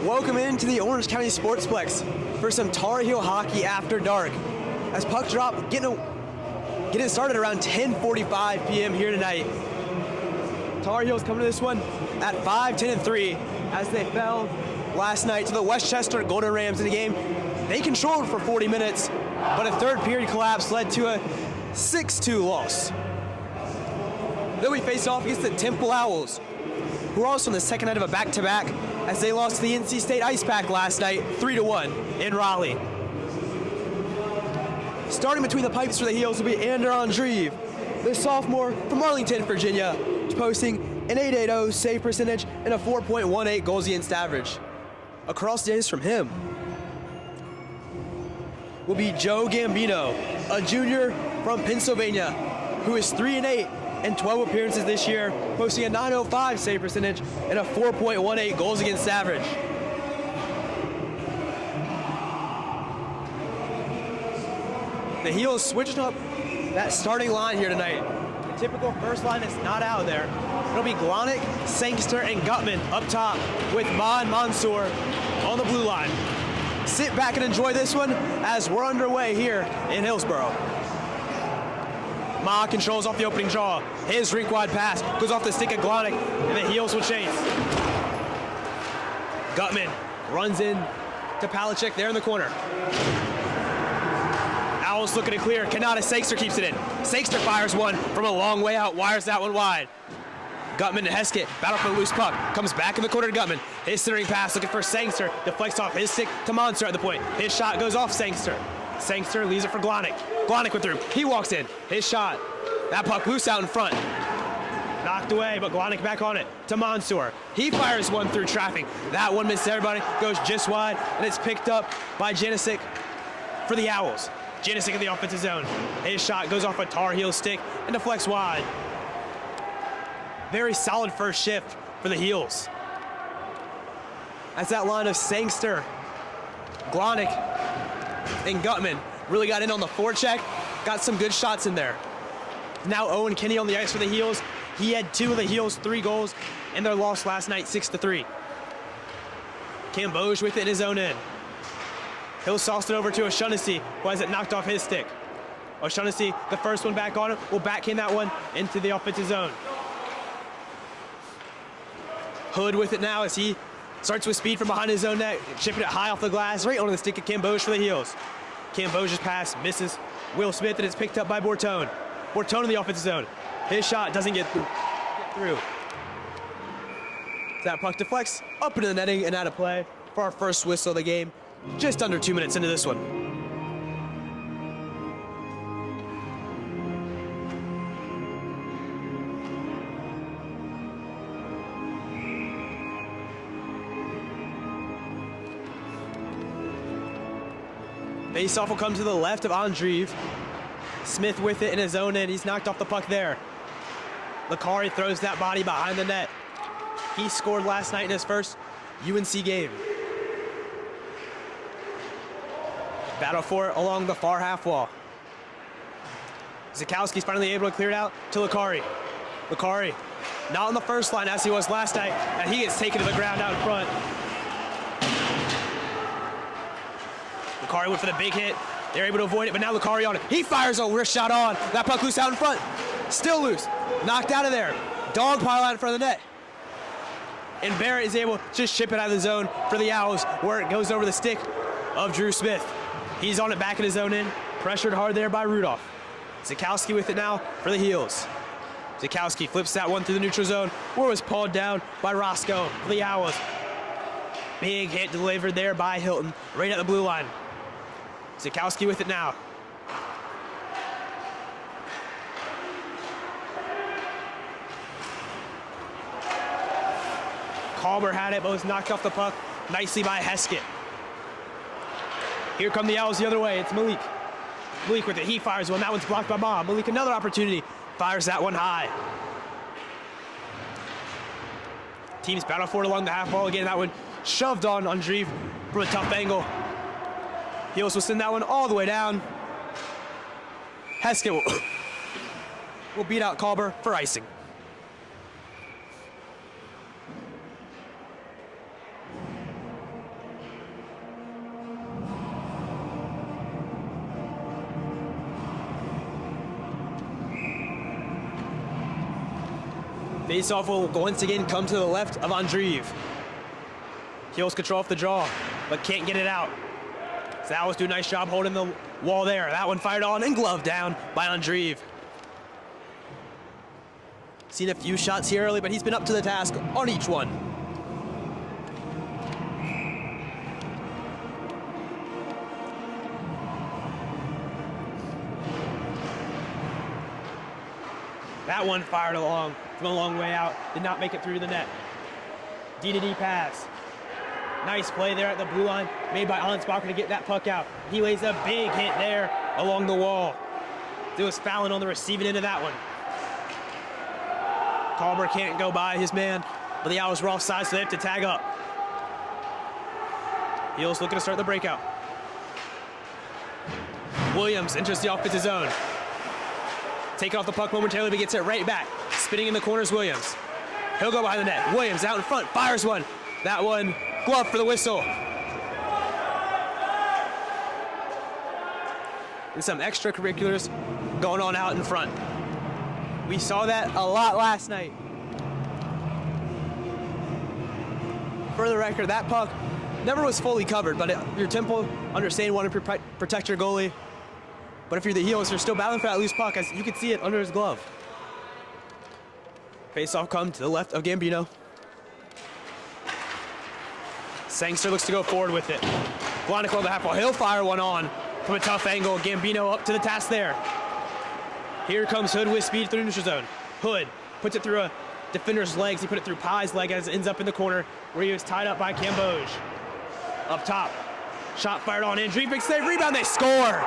Welcome into the Orange County Sportsplex for some Tar Heel hockey after dark. As puck drop, getting started around 10:45 p.m. here tonight. Tar Heels coming to this one at 5-10-3 as they fell last night to the Westchester Golden Rams in a game they controlled for 40 minutes, but a third period collapse led to a 6-2 loss. Then we face off against the Temple Owls, who are also in the second night of a back-to-back as they lost to the NC State Ice Pack last night 3-1 in Raleigh. Starting between the pipes for the Heels will be Ander Andreev, the sophomore from Arlington, Virginia, posting an .880 save percentage and a 4.18 goals against average. Across the ice from him will be Joe Gambino, a junior from Pennsylvania, who is 3-8 in 12 appearances this year, posting a .905 save percentage and a 4.18 goals against average. The Heels switching up that starting line here tonight. The typical first line is not out there. It'll be Glonek, Sangster, and Gutman up top with Ma and Mansour on the blue line. Sit back and enjoy this one as we're underway here in Hillsboro. Ma controls off the opening draw. His rink-wide pass goes off the stick of Glonek, and the Heels will chase. Gutman runs in to Palachek there in the corner. Owls looking to clear. Kanata Sangster keeps it in. Sangster fires one from a long way out, wires that one wide. Gutman to Heskett, battle for the loose puck. Comes back in the corner to Gutman. His centering pass looking for Sangster. Deflects off his stick to Monster at the point. His shot goes off Sangster. Sangster leaves it for Glonek. Glonek went through. He walks in. His shot. That puck loose out in front. Knocked away, but Glonek back on it to Mansour. He fires one through traffic. That one misses everybody. Goes just wide, and it's picked up by Janisic for the Owls. Janisic in the offensive zone. His shot goes off a Tar Heel stick and deflects wide. Very solid first shift for the Heels. As that line of Sangster, Glonek, and Gutman really got in on the forecheck, got some good shots in there. Now Owen Kinney on the ice for the Heels. He had two of the Heels' 3 goals in their loss last night, 6-3. Camboge with it in his own end. He'll sauce it over to O'Shaughnessy, who has it knocked off his stick. O'Shaughnessy, the first one back on him, will backhand that one into the offensive zone. Hood with it now as he starts with speed from behind his own net, chipping it high off the glass, right onto the stick of Camboge for the Heels. Camboge's pass misses Will Smith, and it's picked up by Bortone. Bortone in the offensive zone. His shot doesn't get through. That puck deflects up into the netting and out of play for our first whistle of the game. Just under 2 minutes into this one. Face-off will come to the left of Andreev. Smith with it in his own end. He's knocked off the puck there. Lakari throws that body behind the net. He scored last night in his first UNC game. Battle for it along the far half wall. Zakowski's finally able to clear it out to Lakari. Lakari, not on the first line as he was last night, and he gets taken to the ground out in front. Lakari went for the big hit. They're able to avoid it, but now Lakari on it. He fires a wrist shot on. That puck loose out in front. Still loose. Knocked out of there. Dog pile out in front of the net. And Barrett is able to just chip it out of the zone for the Owls, where it goes over the stick of Drew Smith. He's on it back in his own end. Pressured hard there by Rudolph. Zakowski with it now for the Heels. Zakowski flips that one through the neutral zone, where it was pulled down by Roscoe for the Owls. Big hit delivered there by Hilton, right at the blue line. Zakowski with it now. Calmer had it, but was knocked off the puck nicely by Heskett. Here come the Owls the other way. It's Malik. Malik with it. He fires one. That one's blocked by Ma. Malik, another opportunity. Fires that one high. Teams battle for it along the half wall again. That one shoved on Andreev from a tough angle. Heels will send that one all the way down. Heskett will beat out Kalber for icing. Face-off will once again come to the left of Andreev. Heels control off the draw, but can't get it out. Owls do a nice job holding the wall there. That one fired on and gloved down by Andreev. Seen a few shots here early, but he's been up to the task on each one. That one fired along from a long way out. Did not make it through the net. D-to-D pass. Nice play there at the blue line, made by Ansbacher to get that puck out. He lays a big hit there along the wall. It was fouling on the receiving end of that one. Calmer can't go by his man, but the Owls were offside, so they have to tag up. Heels looking to start the breakout. Williams enters the offensive zone. Taking off the puck momentarily, but gets it right back. Spinning in the corners, Williams. He'll go behind the net. Williams out in front, fires one. That one, glove for the whistle. And some extracurriculars going on out in front. We saw that a lot last night. For the record, that puck never was fully covered, but your Temple, understand, wanted to protect your goalie. But if you're the Heels, you're still battling for that loose puck, as you can see it under his glove. Face-off come to the left of Gambino. Sangster looks to go forward with it. Glonick on the half wall. He'll fire one on from a tough angle. Gambino up to the task there. Here comes Hood with speed through neutral zone. Hood puts it through a defender's legs. He put it through Pye's leg as it ends up in the corner where he was tied up by Cambodge. Up top. Shot fired on Andreev. Big save. Rebound. They score.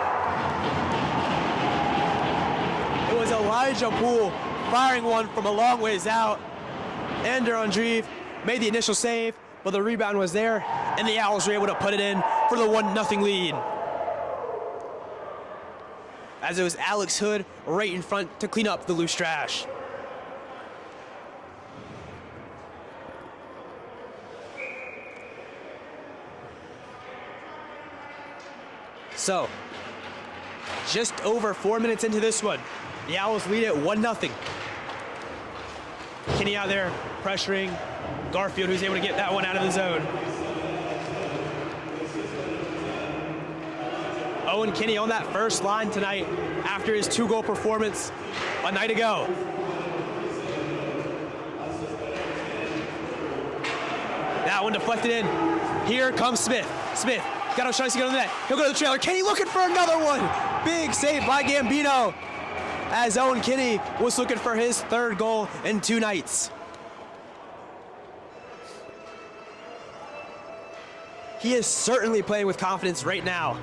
It was Elijah Poole firing one from a long ways out. Ender Andreev made the initial save, but the rebound was there, and the Owls were able to put it in for the 1-0 lead. As it was Alex Hood right in front to clean up the loose trash. So, just over 4 minutes into this one, the Owls lead it 1-0. Kinney out there pressuring Garfield, who's able to get that one out of the zone. Owen Kinney on that first line tonight after his 2-goal performance a night ago. That one deflected in. Here comes Smith. Smith got O'Shaughnessy to get on the net. He'll go to the trailer. Kinney looking for another one. Big save by Gambino, as Owen Kinney was looking for his 3rd goal in 2 nights. He is certainly playing with confidence right now.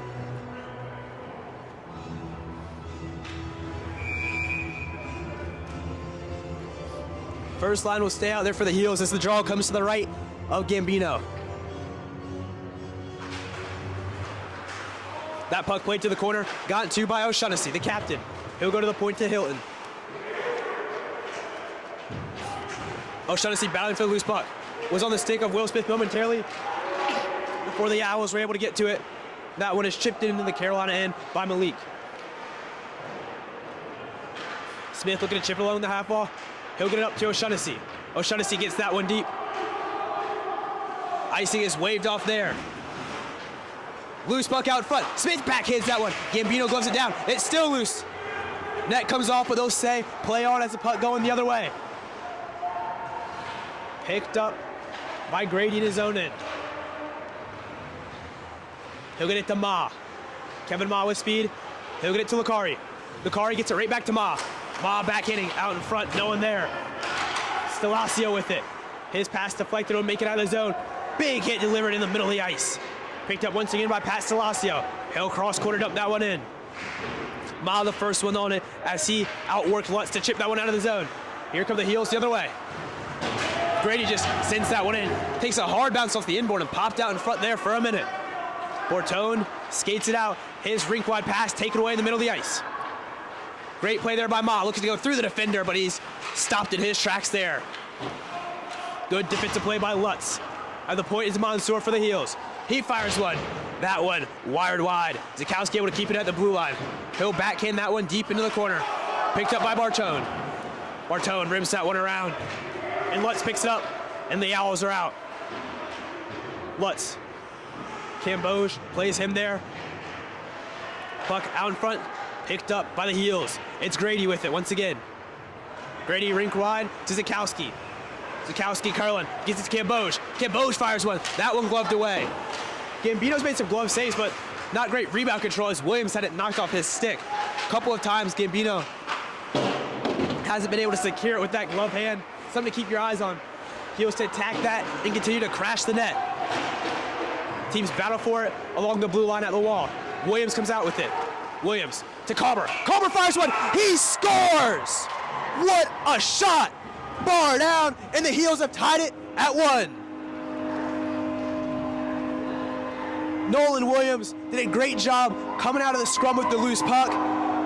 First line will stay out there for the Heels as the draw comes to the right of Gambino. That puck played to the corner, got to by O'Shaughnessy, the captain. He'll go to the point to Hilton. O'Shaughnessy battling for the loose puck. Was on the stick of Will Smith momentarily before the Owls were able to get to it. That one is chipped into the Carolina end by Malik. Smith looking to chip it along the half wall. He'll get it up to O'Shaughnessy. O'Shaughnessy gets that one deep. Icing is waved off there. Loose puck out front. Smith backhands that one. Gambino gloves it down. It's still loose. Net comes off, but they'll say play on as the puck going the other way. Picked up by Grady in his own end. He'll get it to Ma. Kevin Ma with speed. He'll get it to Licari. Licari gets it right back to Ma. Ma backhanding out in front, no one there. Stelazio with it. His pass deflected, will make it out of the zone. Big hit delivered in the middle of the ice. Picked up once again by Pat Stelazio. He'll cross-cornered up that one in. Ma the first one on it as he outworked Lutz to chip that one out of the zone. Here come the Heels the other way. Grady just sends that one in. Takes a hard bounce off the inboard and popped out in front there for a minute. Bortone skates it out. His rink-wide pass taken away in the middle of the ice. Great play there by Ma. Looking to go through the defender, but he's stopped in his tracks there. Good defensive play by Lutz. At the point is Mansour for the Heels. He fires one. That one wired wide. Zukowski able to keep it at the blue line. He'll backhand that one deep into the corner. Picked up by Bartone. Bartone rims that one around. and Lutz picks it up, and the Owls are out. Lutz. Cambauge plays him there. Puck out in front, picked up by the heels. It's Grady with it once again. Grady rink wide to Zakowski. Zakowski curling, gets it to Cambauge. Cambauge fires one, that one gloved away. Gambino's made some glove saves, but not great rebound control as Williams had it knocked off his stick. A couple of times Gambino hasn't been able to secure it with that glove hand. Something to keep your eyes on. Heels to attack that and continue to crash the net. Teams battle for it along the blue line at the wall. Williams comes out with it. Williams to Kalber. Kalber fires one. He scores! What a shot! Bar down, and the Heels have tied it at 1. Nolan Williams did a great job coming out of the scrum with the loose puck.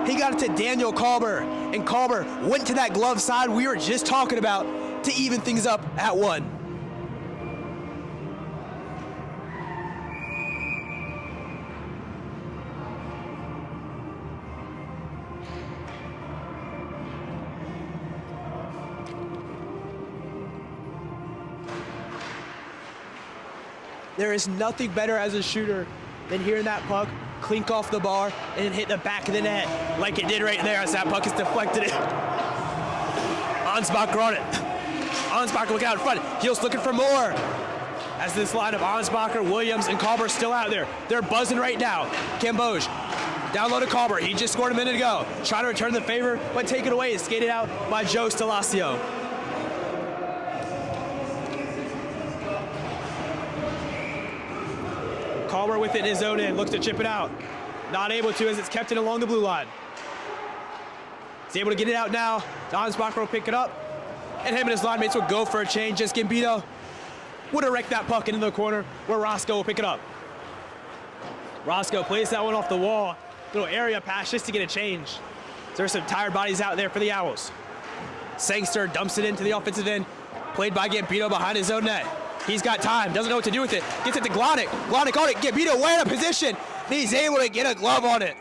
He got it to Daniel Kalber, and Kalber went to that glove side we were just talking about to even things up at 1. There is nothing better as a shooter than hearing that puck clink off the bar and hit the back of the net like it did right there as that puck is deflected in. Ansbacher on it. Ansbacher looking out in front. Heels looking for more. As this line of Ansbacher, Williams, and Kalber still out there. They're buzzing right now. Cambauge down low to Kalber. He just scored a minute ago. Trying to return the favor, but taken away and skated out by Joe Stellacio. Kalber with it in his zone end, looks to chip it out. Not able to as it's kept in along the blue line. He's able to get it out now. Ansbacher will pick it up, and him and his line mates will go for a change. Just Gambino would have wrecked that puck into the corner where Roscoe will pick it up. Roscoe plays that one off the wall. Little area pass just to get a change. There's some tired bodies out there for the Owls. Sangster dumps it into the offensive end. Played by Gambino behind his own net. He's got time, doesn't know what to do with it. Gets it to Glodek. Glodek on it. Gambino way out of position. And he's able to get a glove on it.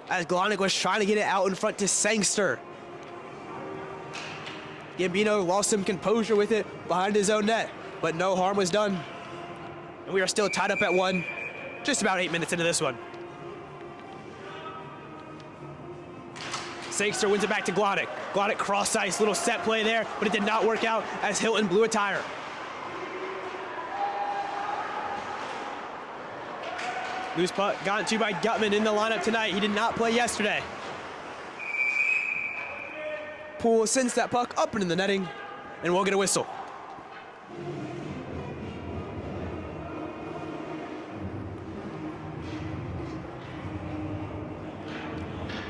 As Glodek was trying to get it out in front to Sangster. Gambino lost some composure with it behind his own net, but no harm was done. And we are still tied up at 1, just about 8 minutes into this one. Sangster wins it back to Glodek. Glodek cross ice, little set play there, but it did not work out as Hilton blew a tire. Loose puck got to by Gutman in the lineup tonight. He did not play yesterday. Poole sends that puck up into the netting, and we'll get a whistle.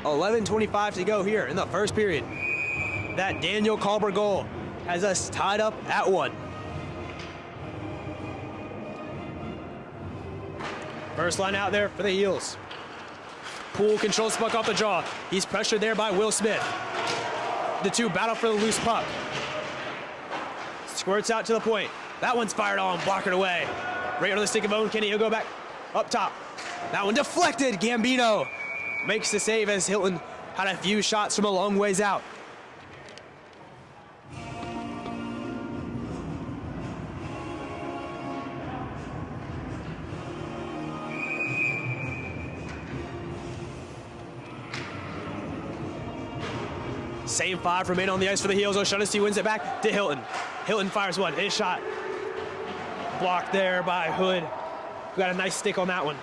.11:25 to go here in the first period. That Daniel Kalber goal has us tied up at 1. First line out there for the Heels. Poole controls the puck off the draw. He's pressured there by Will Smith. The two battle for the loose puck. Squirts out to the point. That one's fired on, blockered away. Right under the stick of Owen Kenny. He'll go back up top. That one deflected. Gambino makes the save as Hilton had a few shots from a long ways out. Same 5 remain on the ice for the Heels. O'Shaughnessy wins it back to Hilton. Hilton fires one. His shot blocked there by Hood. Got a nice stick on that one.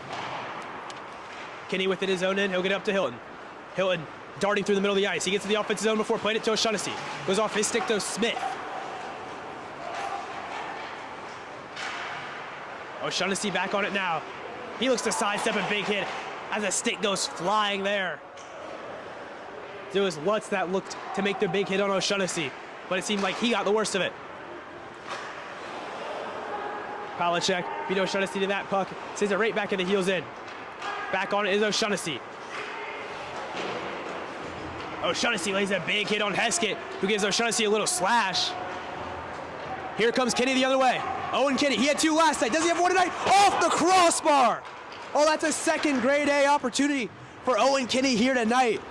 Kenny with it his own end. He'll get up to Hilton. Hilton darting through the middle of the ice. He gets to the offensive zone before playing it to O'Shaughnessy. Goes off his stick to Smith. O'Shaughnessy back on it now. He looks to sidestep a big hit as a stick goes flying there. It was Lutz that looked to make the big hit on O'Shaughnessy, but it seemed like he got the worst of it. Palachek beat O'Shaughnessy to that puck. Sends it right back in the Heels in. Back on it is O'Shaughnessy. O'Shaughnessy lays a big hit on Heskett, who gives O'Shaughnessy a little slash. Here comes Kenny the other way. Owen Kenny, he had 2 last night. Does he have 1 tonight? Off the crossbar! Oh, that's a second grade A opportunity for Owen Kinney here tonight.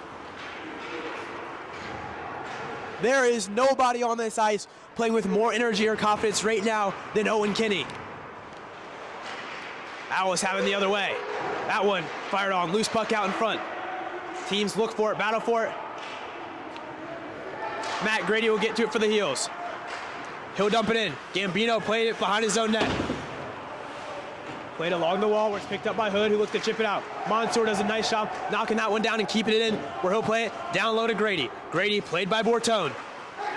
There is nobody on this ice playing with more energy or confidence right now than Owen Kinney. Owls have it the other way. That one fired on, loose puck out in front. Teams look for it, battle for it. Matt Grady will get to it for the Heels. He'll dump it in. Gambino played it behind his own net. Played along the wall where it's picked up by Hood, who looks to chip it out. Monsoor does a nice job knocking that one down and keeping it in, where he'll play it down low to Grady. Grady played by Bortone.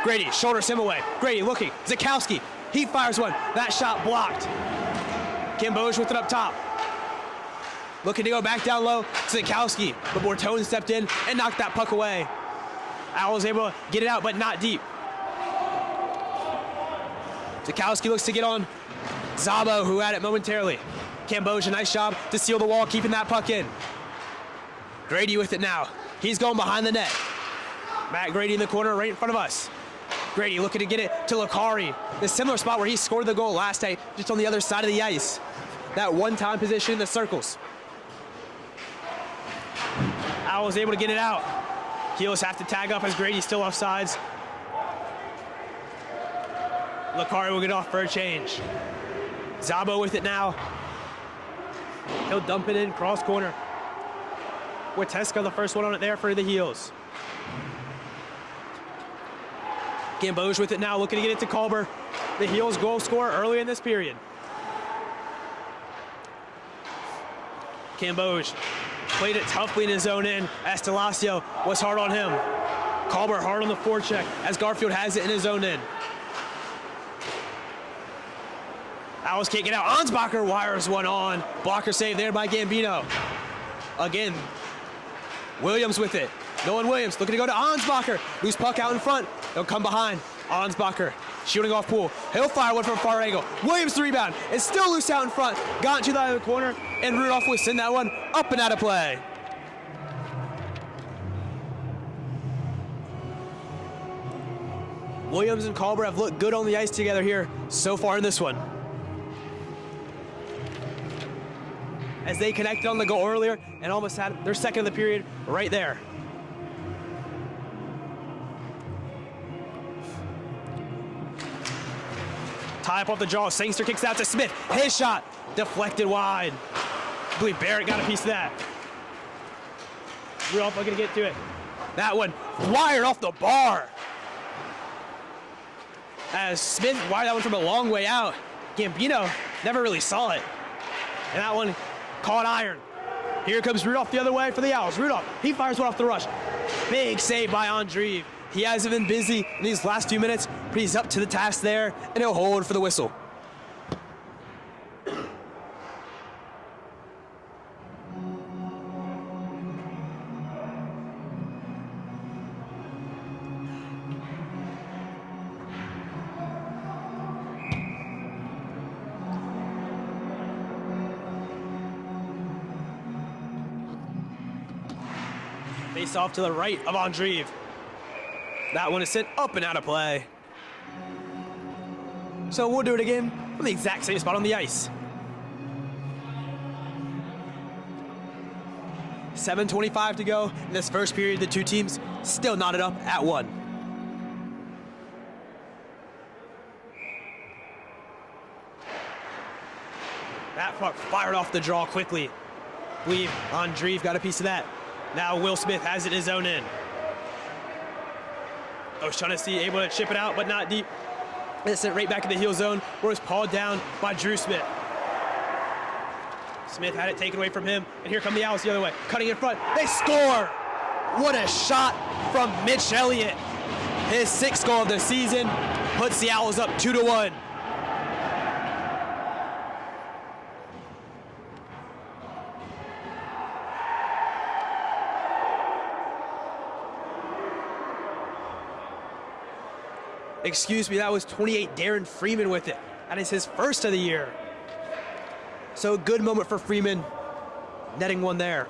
Grady shoulders him away. Grady looking. Zakowski. He fires one. That shot blocked. Kimboj with it up top. Looking to go back down low to Zakowski, but Bortone stepped in and knocked that puck away. Owls able to get it out, but not deep. Zakowski looks to get on Zabo, who had it momentarily. Kimboj, a nice job to seal the wall, keeping that puck in. Grady with it now. He's going behind the net. Matt Grady in the corner right in front of us. Grady looking to get it to Lakari. The similar spot where he scored the goal last night, just on the other side of the ice. That one-time position in the circles. Owls able to get it out. Heels have to tag up as Grady's still offsides. Lakari will get off for a change. Zabo with it now. He'll dump it in, cross corner. Witeska, the first one on it there for the Heels. Gamboj with it now, looking to get it to Culber. The Heels goal scorer early in this period. Gamboj played it toughly in his own end as Talasio was hard on him. Culber hard on the forecheck as Garfield has it in his own end. Owls can't get out. Ansbacher wires one on. Blocker save there by Gambino. Again, Williams with it. Nolan Williams looking to go to Ansbacher. Loose puck out in front. He'll come behind. Ansbacher shooting off Poole. He'll fire one from far angle. Williams the rebound. It's still loose out in front. Got into the other corner, and Rudolph will send that one up and out of play. Williams and Culber have looked good on the ice together here so far in this one. As they connected on the goal earlier and almost had their second of the period right there. Tie up off the jaw. Sangster kicks out to Smith. His shot deflected wide. I believe Barrett got a piece of that. Rudolph looking to get to it. That one wired off the bar. As Smith wired that one from a long way out. Gambino never really saw it. And that one caught iron. Here comes Rudolph the other way for the Owls. Rudolph, he fires one off the rush. Big save by Andreev. He hasn't been busy in these last few minutes, but he's up to the task there, and he'll hold for the whistle. Face off to the right of Andreev. That one is sent up and out of play. So we'll do it again from the exact same spot on the ice. 7:25 to go in this first period. The two teams still knotted up at 1. That puck fired off the draw quickly. I believe Andreev got a piece of that. Now Will Smith has it in his own end. O'Shaughnessy able to chip it out, but not deep. And it's sent right back in the heel zone, where it's pawed down by Drew Smith. Smith had it taken away from him, and here come the Owls the other way. Cutting in front, they score! What a shot from Mitch Elliott. His 6th goal of the season puts the Owls up 2-1. Excuse me, that was 28 Darren Freeman with it. That is his first of the year. So good moment for Freeman, netting one there.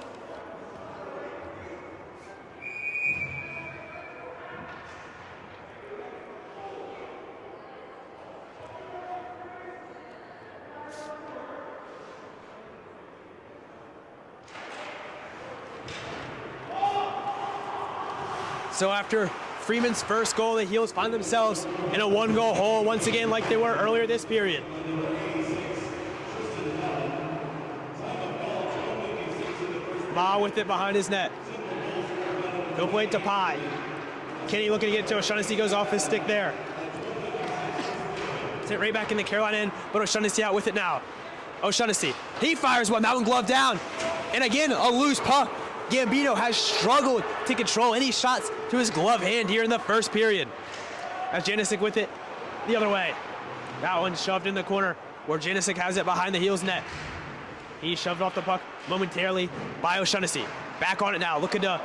So after Freeman's first goal, the Heels find themselves in a 1-goal hole once again like they were earlier this period. Ma with it behind his net. He'll play it to Pye. Kenny looking to get it to O'Shaughnessy, goes off his stick there. It's it right back in the Carolina end, but O'Shaughnessy out with it now. O'Shaughnessy, he fires one, that one gloved down. And again, a loose puck. Gambino has struggled to control any shots to his glove hand here in the first period. As Janisic with it the other way. That one shoved in the corner where Janisic has it behind the Heels net. He shoved off the puck momentarily by O'Shaughnessy. Back on it now, looking to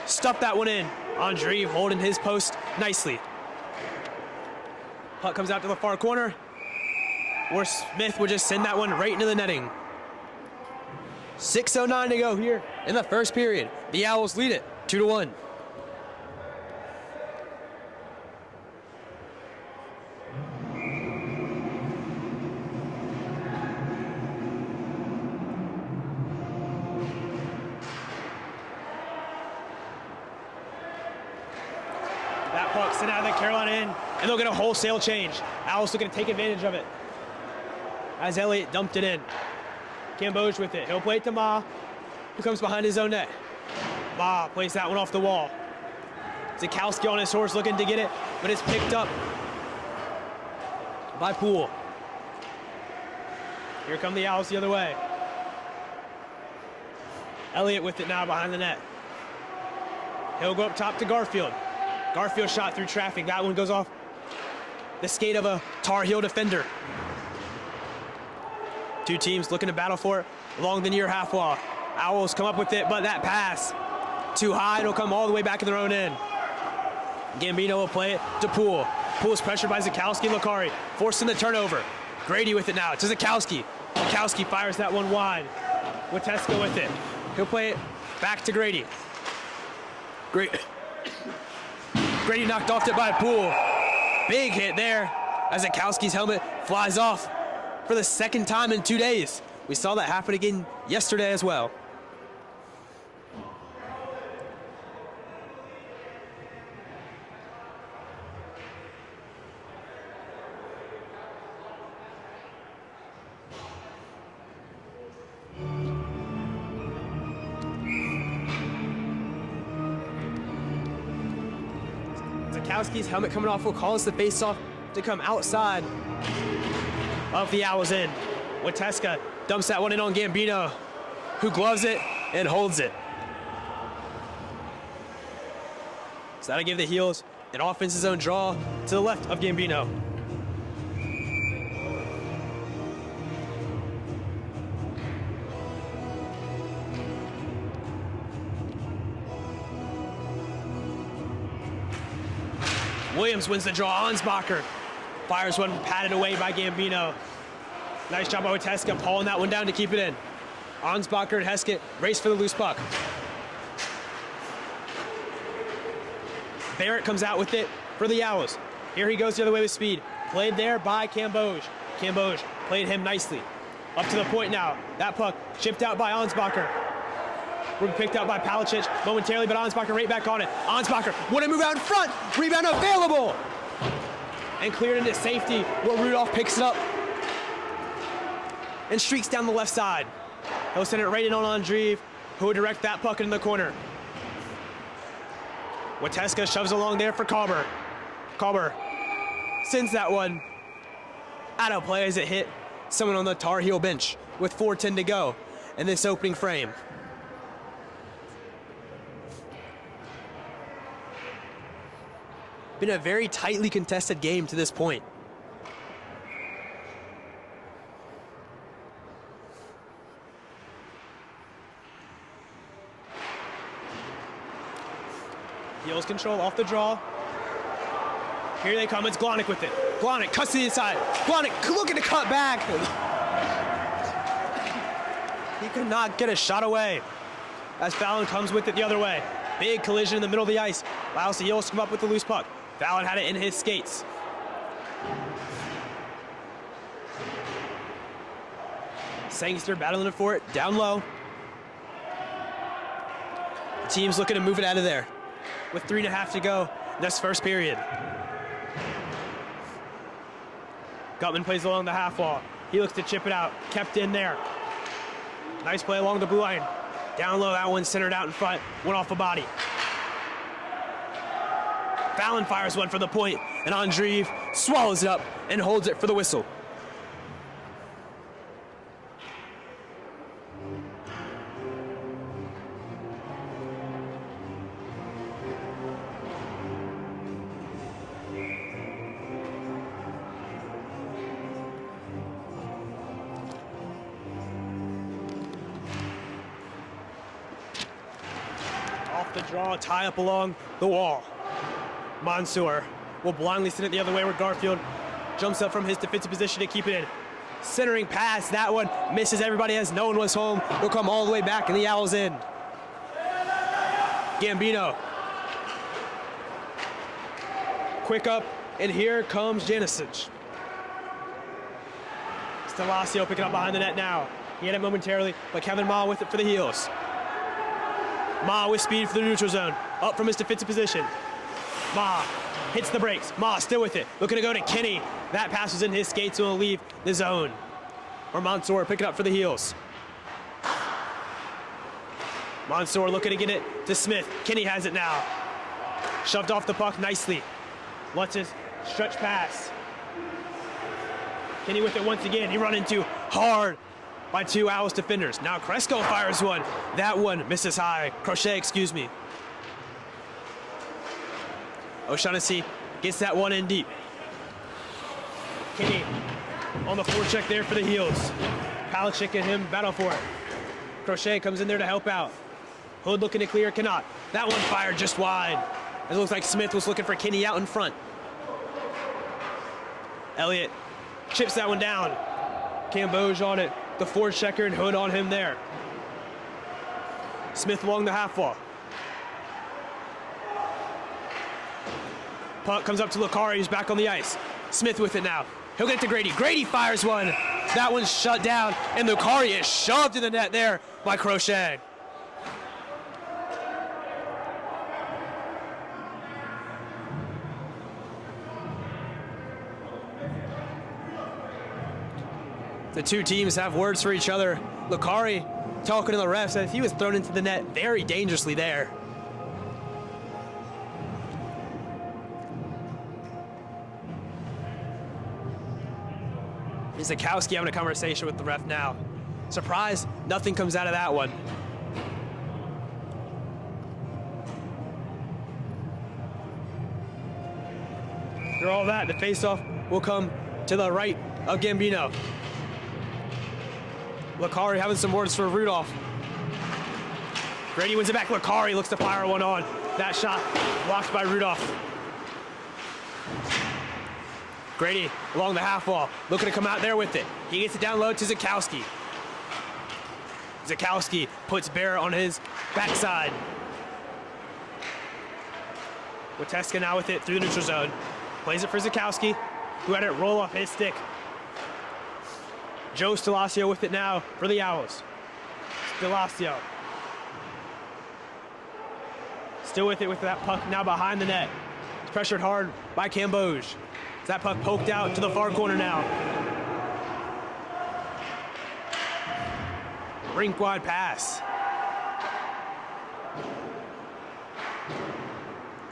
stuff that one in. Andreev holding his post nicely. Puck comes out to the far corner, where Smith would just send that one right into the netting. 6:09 to go here in the first period. The Owls lead it 2-1. That puck sent out of the Carolina end, and they'll get a wholesale change. Owls looking to take advantage of it as Elliott dumped it in. Cambodge with it. He'll play it to Ma, who comes behind his own net. Ma plays that one off the wall. Zukowski on his horse looking to get it, but it's picked up by Poole. Here come the Owls the other way. Elliott with it now behind the net. He'll go up top to Garfield. Garfield shot through traffic. That one goes off the skate of a Tar Heel defender. Two teams looking to battle for it along the near half wall. Owls come up with it, but that pass too high. It'll come all the way back in their own end. Gambino will play it to Poole. Poole's pressured by Zukowski and Lakari, forcing the turnover. Grady with it now to Zukowski. Zukowski fires that one wide. Wateska with it. He'll play it back to Grady. Grady knocked off it by Poole. Big hit there as Zukowski's helmet flies off for the second time in 2 days. We saw that happen again yesterday as well. Zukowski's helmet coming off will cause the face-off to come outside of the Owls end. Wateska dumps that one in on Gambino, who gloves it and holds it. So that'll give the Heels an offensive zone draw to the left of Gambino. Williams wins the draw. Ansbacher fires one patted away by Gambino. Nice job by Wateska pulling that one down to keep it in. Ansbacher and Heskett race for the loose puck. Barrett comes out with it for the Owls. Here he goes the other way with speed. Played there by Cambodge. Cambodge played him nicely. Up to the point now. That puck chipped out by Ansbacher. We're picked out by Palicic momentarily, but Ansbacher right back on it. Ansbacher, want to move out in front. Rebound available. And cleared into safety where Rudolph picks it up and streaks down the left side. He'll send it right in on Andreev, who will direct that puck into the corner. Wateska shoves along there for Kalber. Kalber sends that one out of play as it hit someone on the Tar Heel bench with 4:10 to go in this opening frame. Been a very tightly contested game to this point. Heels control off the draw. Here they come, it's Glonick with it. Glonick cuts to the inside. Glonick looking to cut back. He could not get a shot away as Fallon comes with it the other way. Big collision in the middle of the ice. Allows the Heels to come up with the loose puck. Fallon had it in his skates. Sangster battling for it down low. The team's looking to move it out of there. with 3.5 to go in this first period. Gutman plays along the half wall. He looks to chip it out, kept in there. Nice play along the blue line. Down low, that one centered out in front, went off the body. Fallon fires one for the point, and Andreev swallows it up and holds it for the whistle. Off the draw, tie up along the wall. Mansour will blindly send it the other way where Garfield jumps up from his defensive position to keep it in. Centering pass, that one misses everybody as no one was home. Will come all the way back and the Owls in. Gambino. Quick up, and here comes Janicic. Stalasio picking up behind the net now. He had it momentarily, but Kevin Ma with it for the heels. Ma with speed for the neutral zone. Up from his defensive position. Ma hits the brakes. Ma still with it. Looking to go to Kenny. That pass was in his skates, so he'll leave the zone. Or Mansour picking up for the heels. Mansour looking to get it to Smith. Kenny has it now. Shoved off the puck nicely. Lutz's stretch pass. Kenny with it once again. He run into hard by two Owls defenders. Now Cresco fires one. That one misses high. Crochet, excuse me. O'Shaughnessy gets that one in deep. Kenny on the forecheck there for the heels. Palachik and him battle for it. Crochet comes in there to help out. Hood looking to clear, cannot. That one fired just wide. It looks like Smith was looking for Kenny out in front. Elliott chips that one down. Cambodge on it. The forechecker and Hood on him there. Smith along the half wall. Puck comes up to Lucari, who's back on the ice. Smith with it now. He'll get it to Grady. Grady fires one. That one's shut down, and Lucari is shoved in the net there by Crochet. The two teams have words for each other. Lucari talking to the ref says he was thrown into the net very dangerously there. Zakowski having a conversation with the ref now. Surprise, nothing comes out of that one. After all that, the faceoff will come to the right of Gambino. Lucari having some words for Rudolph. Grady wins it back. Lucari looks to fire one on. That shot blocked by Rudolph. Grady along the half wall, looking to come out there with it. He gets it down low to Zakowski. Zakowski puts Bear on his backside. Wateska now with it through the neutral zone. Plays it for Zakowski, who had it roll off his stick. Joe Stalasio with it now for the Owls. Stalasio. Still with it with that puck now behind the net. It's pressured hard by Cambodge. That puck poked out to the far corner now. Rink wide pass.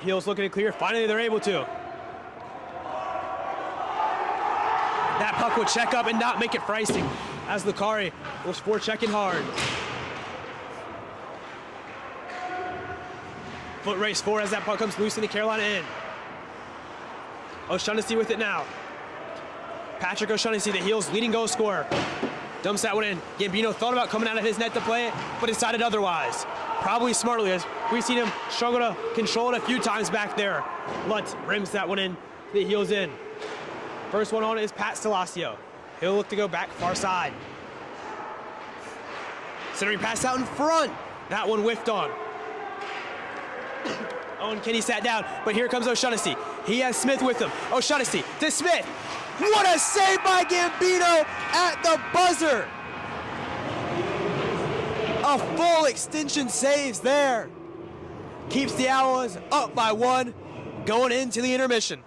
Heels looking to clear. Finally, they're able to. That puck will check up and not make it Freising as Lucari was forechecking hard. Foot race forward as that puck comes loose in the Carolina end. O'Shaughnessy with it now. Patrick O'Shaughnessy, the Heels' leading goal scorer. Dumps that one in. Gambino thought about coming out of his net to play it, but decided otherwise. Probably smartly, as we've seen him struggle to control it a few times back there. Lutz rims that one in. The Heels in. First one on is Pat Stalasio. He'll look to go back far side. Centering pass out in front. That one whiffed on. Owen Kenny sat down, but here comes O'Shaughnessy. He has Smith with him. O'Shaughnessy to Smith. What a save by Gambino at the buzzer. A full extension saves there. keeps the Owls up by 1 going into the intermission.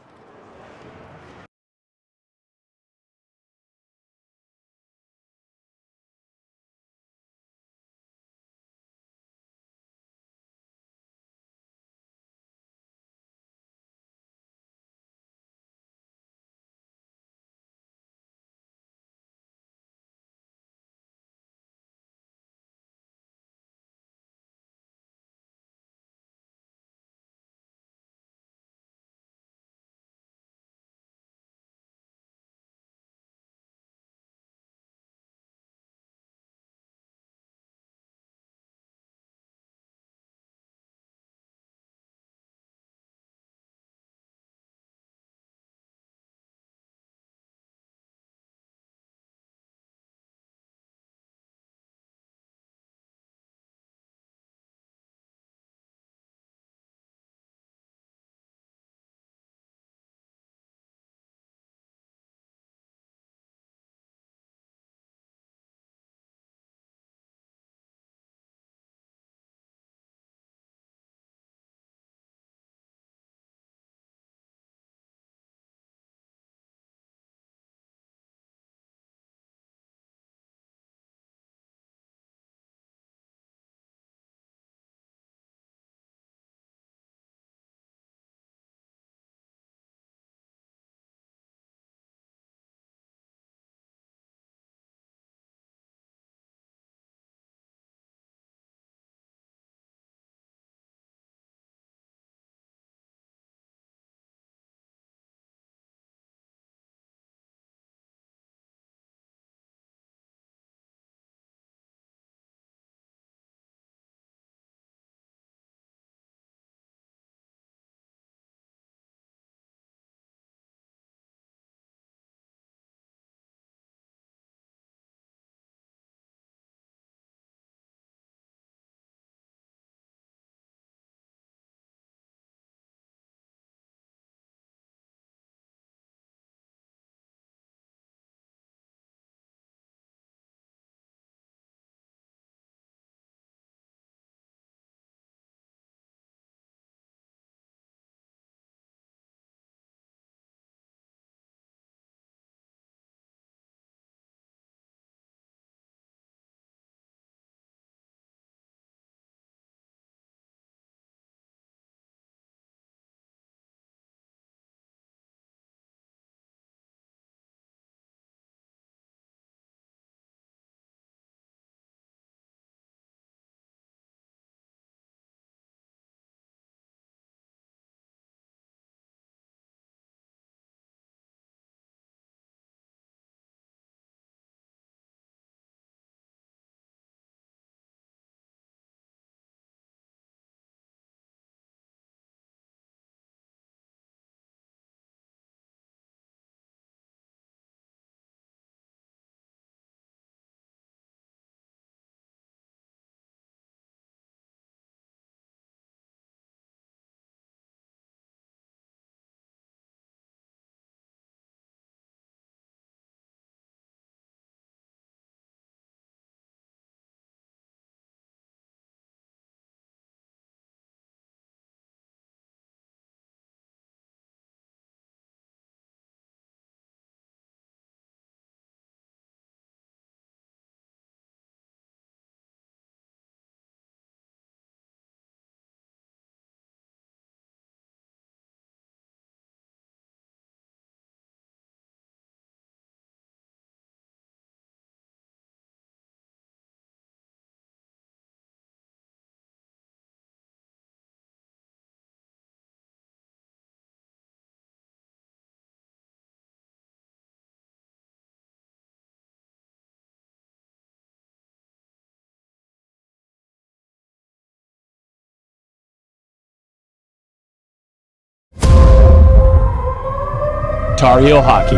Tar Heel Hockey.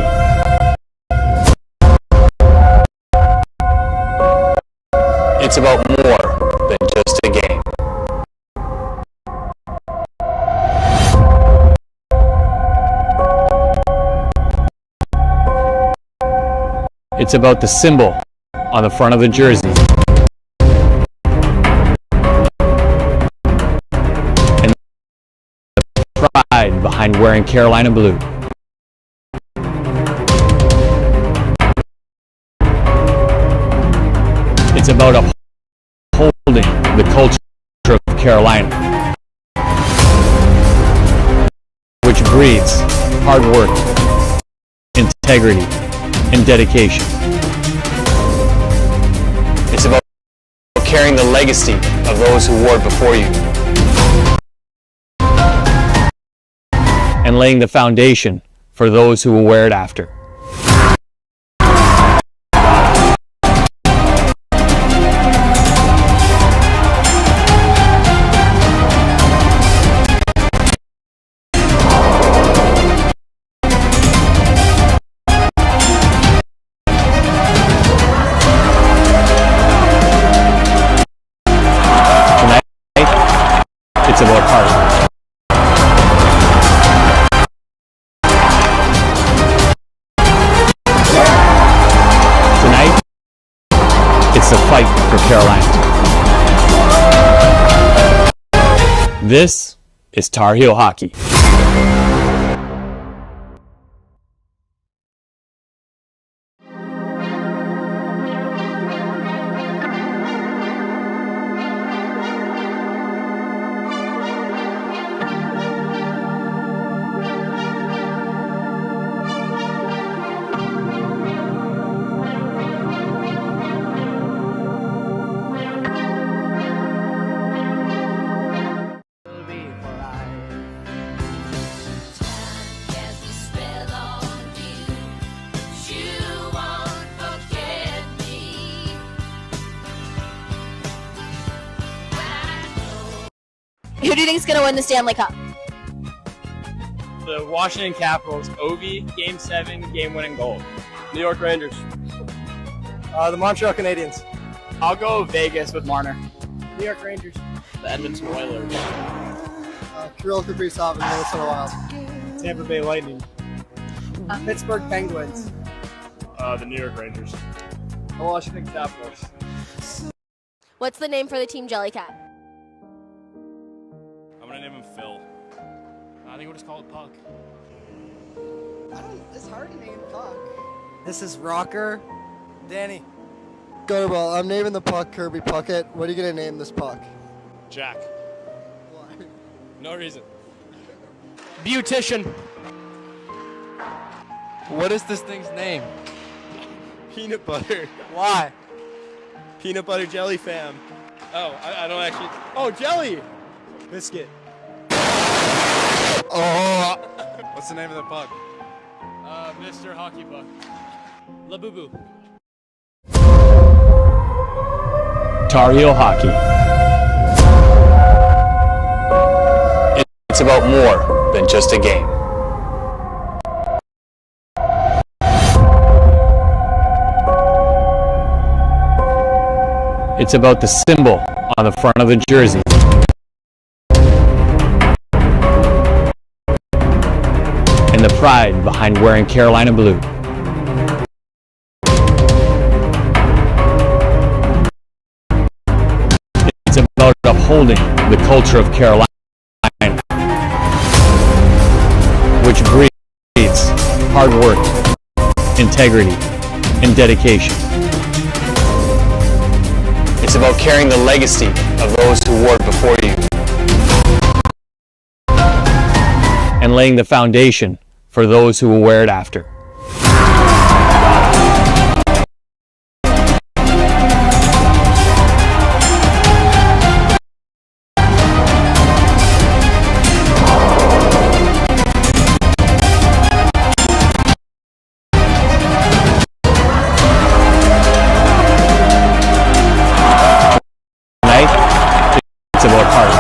It's about more than just a game. It's about the symbol on the front of the jersey. pride behind wearing Carolina blue. It's about upholding the culture of Carolina, which breeds hard work, integrity, and dedication. It's about carrying the legacy of those who wore it before you and laying the foundation for those who will wear it after. It's about heart. Tonight, it's the fight for Carolina. This is Tar Heel Hockey. Who do you think is going to win the Stanley Cup? The Washington Capitals, Ovi, Game 7, game-winning goal. New York Rangers. The Montreal Canadiens. I'll go Vegas with Marner. New York Rangers. The Edmonton Oilers. Kirill Kaprizov and Minnesota Wild. Tampa Bay Lightning. Pittsburgh Penguins. The New York Rangers. The Washington Capitals. What's the name for the Team Jellycat? I'm going to name him Phil. I think we'll just call it Puck. It's hard to name Puck. This is Rocker. Danny. Gutterball, I'm naming the puck Kirby Puckett. What are you going to name this puck? Jack. Why? No reason. Beautician. What is this thing's name? Peanut butter. Why? Peanut butter jelly fam. Oh, I don't actually... Oh, jelly. Biscuit. Oh! What's the name of the puck? Mr. Hockey Puck. La Boo Boo. Tar Heel Hockey. It's about more than just a game. It's about the symbol on the front of the jersey. And the pride behind wearing Carolina blue. It's about upholding the culture of Carolina, which breeds hard work, integrity, and dedication. It's about carrying the legacy of those who wore it before you and laying the foundation for those who will wear it after. Tonight, it's about heart.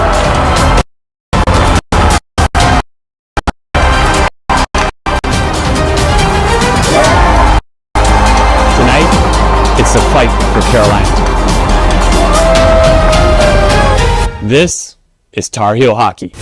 It's the fight for Carolina. This is Tar Heel Hockey.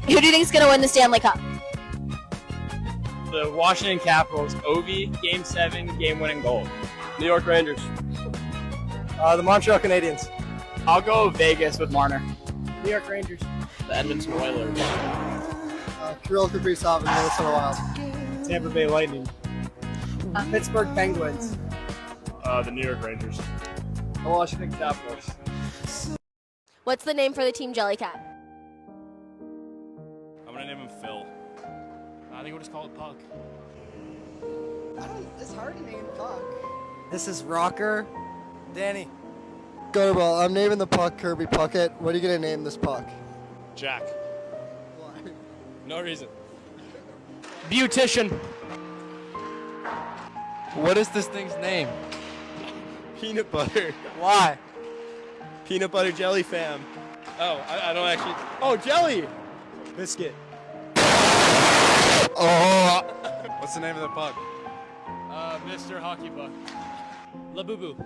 Who do you think is going to win the Stanley Cup? The Washington Capitals, Ovi, Game 7, game-winning goal. New York Rangers. The Montreal Canadiens. I'll go Vegas with Marner. New York Rangers. The Edmonton Oilers. Kirill Kaprizov and Minnesota Wild. Tampa Bay Lightning. Pittsburgh Penguins. The New York Rangers. The Washington Capitals. What's the name for the Team Jellycat? I'm gonna name him Phil. I think we'll just call it Puck. It's hard to name puck. This is Rocker. Danny. Gutterball, I'm naming the puck Kirby Puckett. What are you gonna name this puck? Jack. Why? No reason. Beautician. What is this thing's name? Peanut butter. Why? Peanut butter jelly fam. Oh, I don't actually. Oh, jelly! Biscuit. Oh! What's the name of the puck? Mr. Hockey Puck. La Boo Boo.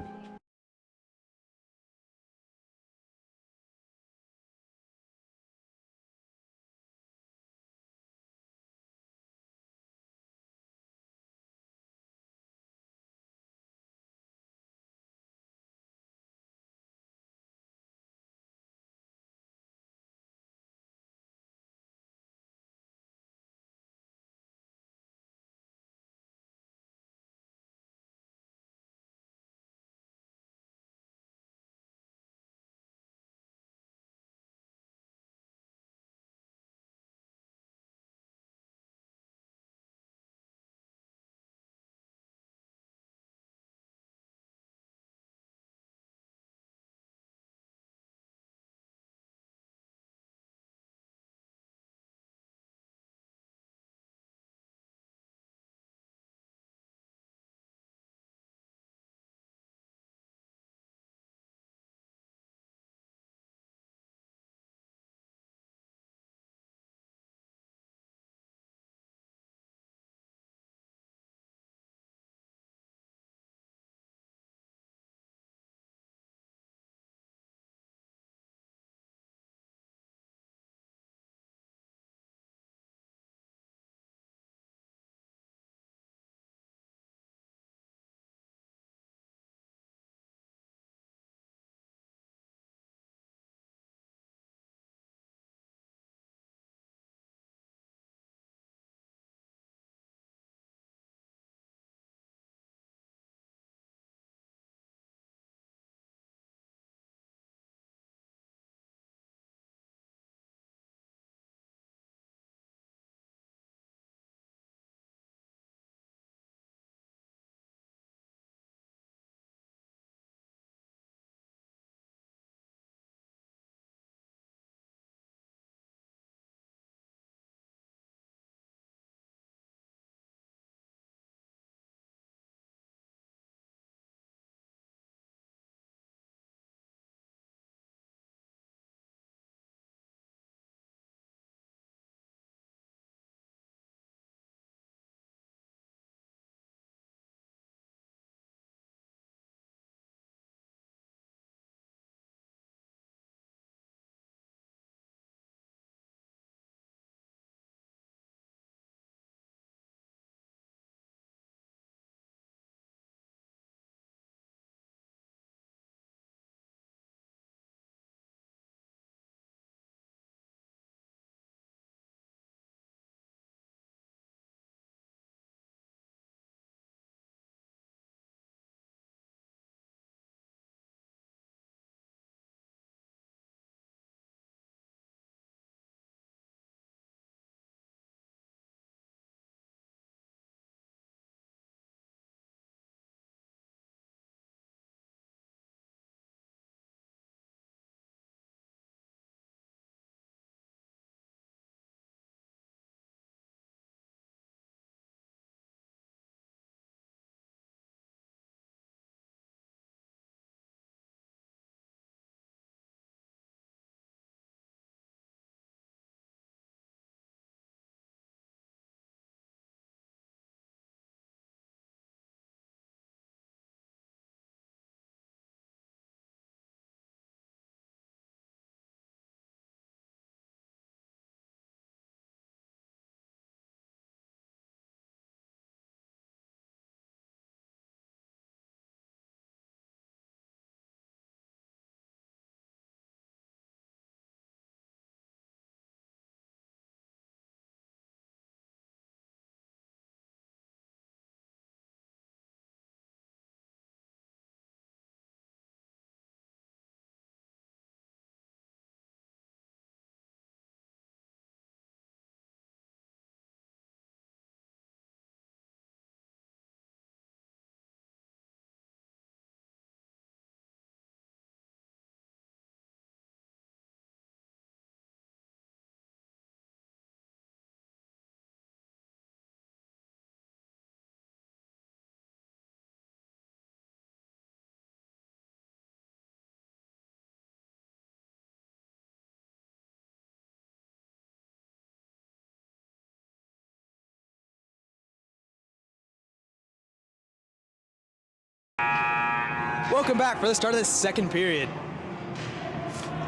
Welcome back for the start of the second period.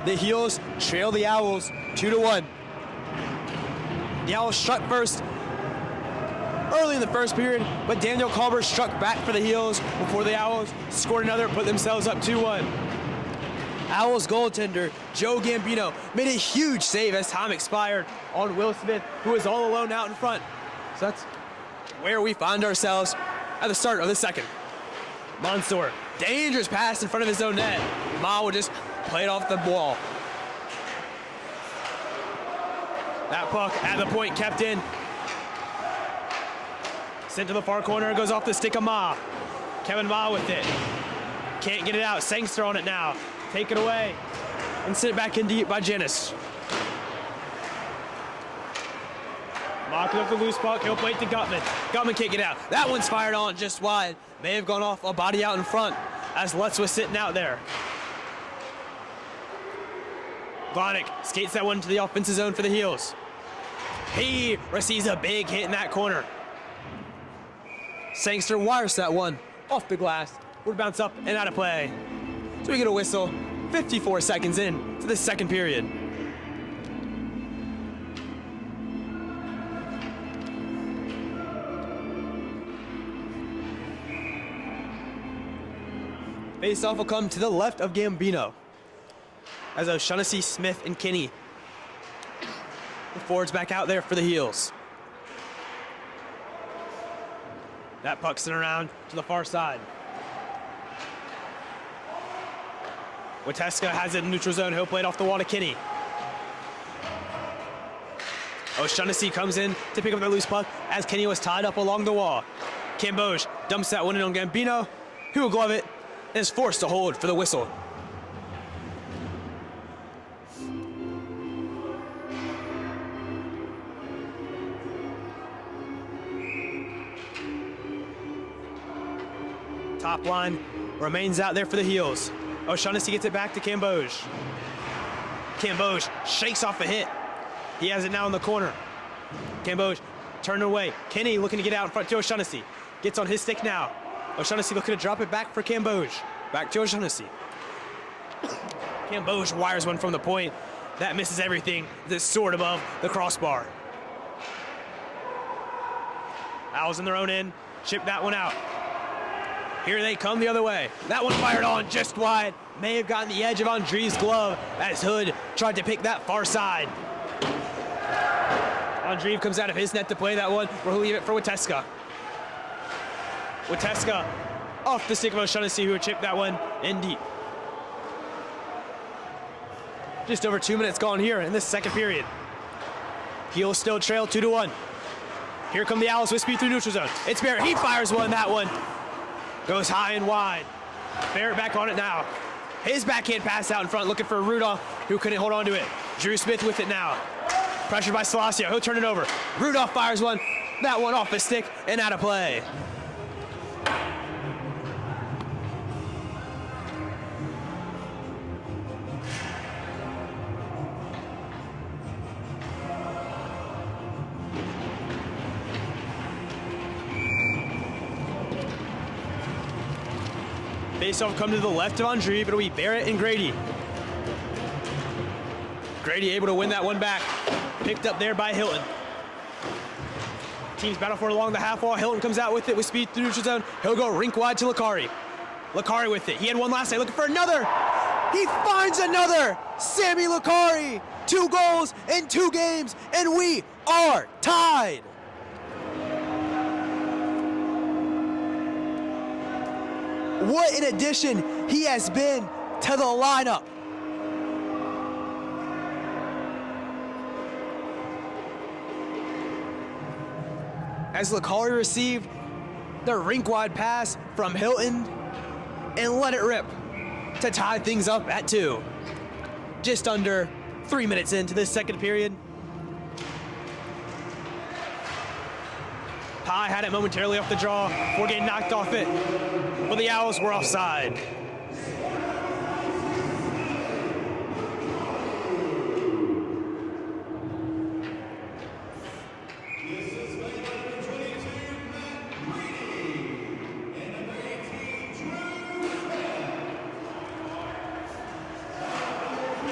The Heels trail the Owls 2-1. The Owls struck first early in the first period, but Daniel Culber struck back for the Heels before the Owls scored another, put themselves up 2-1. Owls goaltender Joe Gambino made a huge save as time expired on Will Smith, who was all alone out in front. So that's where we find ourselves at the start of the second. Mansour, dangerous pass in front of his own net. Ma will just play it off the wall. That puck at the point kept in. Sent to the far corner, goes off the stick of Ma. Kevin Ma with it. Can't get it out, Sangster on it now. Take it away and send it back in deep by Janis. Mocking up the loose puck, he'll play it to Gutman. Gutman can't get out. That one's fired on just wide. May have gone off a body out in front as Lutz was sitting out there. Glonick skates that one to the offensive zone for the Heels. He receives a big hit in that corner. Sangster wires that one off the glass. Would bounce up and out of play. So we get a whistle 54 seconds in to the second period. Face-off will come to the left of Gambino as O'Shaughnessy, Smith, and Kinney. The forwards back out there for the Heels. That puck's sent around to the far side. Wateska has it in neutral zone. He'll play it off the wall to Kinney. O'Shaughnessy comes in to pick up the loose puck as Kinney was tied up along the wall. Camboge dumps that one in on Gambino, who will glove it and is forced to hold for the whistle. Top line remains out there for the Heels. O'Shaughnessy gets it back to Camboge. Camboge shakes off a hit. He has it now in the corner. Camboge turned away. Kinney looking to get out in front to O'Shaughnessy. Gets on his stick now. O'Shaughnessy looking to drop it back for Camboge. Back to O'Shaughnessy. Camboge wires one from the point. That misses everything. This soared above the crossbar. Owls in their own end. Chip that one out. Here they come the other way. That one fired on just wide. May have gotten the edge of Andree's glove as Hood tried to pick that far side. Andree comes out of his net to play that one. We'll leave it for Wateska. Wateska off the stick of O'Shaughnessy, who would chip that one in deep. Just over 2 minutes gone here in this second period. Heels still trail 2-1. Here come the Owls with speed through neutral zone. It's Barrett. He fires one. That one goes high and wide. Barrett back on it now. His backhand pass out in front, looking for Rudolph, who couldn't hold on to it. Drew Smith with it now. Pressured by Salasio. He'll turn it over. Rudolph fires one. That one off his stick and out of play. Faceoff come to the left of Andree, but it'll be Barrett and Grady. Grady able to win that one back. Picked up there by Hilton. Teams battle for it along the half wall. Hilton comes out with it with speed through neutral zone. He'll go rink wide to Licari. Licari with it. He had one last night, looking for another. He finds another. Sammy Licari. 2 goals in 2 games, and we are tied. What an addition he has been to the lineup. As Licari received the rink-wide pass from Hilton and let it rip to tie things up at 2. Just under 3 minutes into this second period. Pye had it momentarily off the draw before getting knocked off it, but the Owls were offside.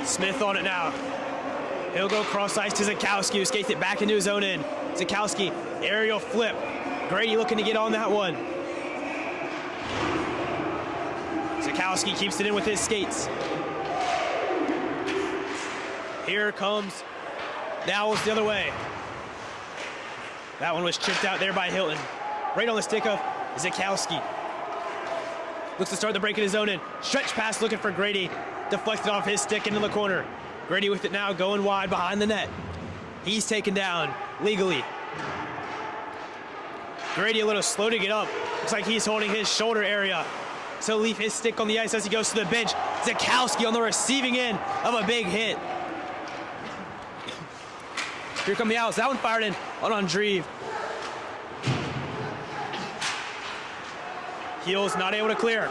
Smith on it now. He'll go cross ice to Zakowski, who skates it back into his own end. Zakowski, aerial flip. Grady looking to get on that one. Zakowski keeps it in with his skates. Here comes Dowles the other way. That one was chipped out there by Hilton. Right on the stick of Zakowski. Looks to start the break in his own end. Stretch pass looking for Grady. Deflected off his stick into the corner. Grady with it now, going wide behind the net. He's taken down legally. Grady a little slow to get up. Looks like he's holding his shoulder area. So leave his stick on the ice as he goes to the bench. Zakowski on the receiving end of a big hit. Here come the Owls. That one fired in on Andreev. Heels not able to clear.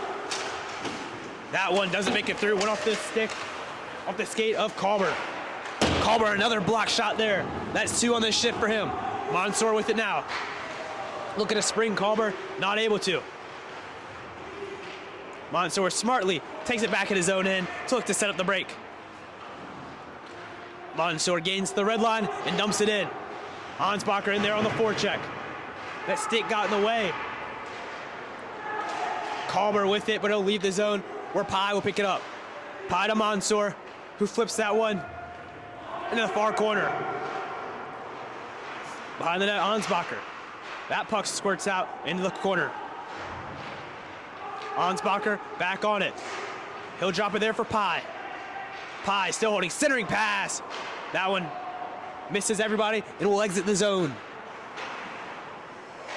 That one doesn't make it through. Went off the stick, off the skate of Kalber. Kalber, another block shot there. That's 2 on this shift for him. Mansour with it now. Looking to spring Kalber, not able to. Mansour smartly takes it back at his own end to look to set up the break. Mansour gains the red line and dumps it in. Ansbacher in there on the forecheck. That stick got in the way. Kalber with it, but he'll leave the zone where Pye will pick it up. Pye to Mansour, who flips that one into the far corner. Behind the net, Ansbacher. That puck squirts out into the corner. Ansbacher back on it. He'll drop it there for Pye. Pye still holding, centering pass. That one misses everybody and will exit the zone.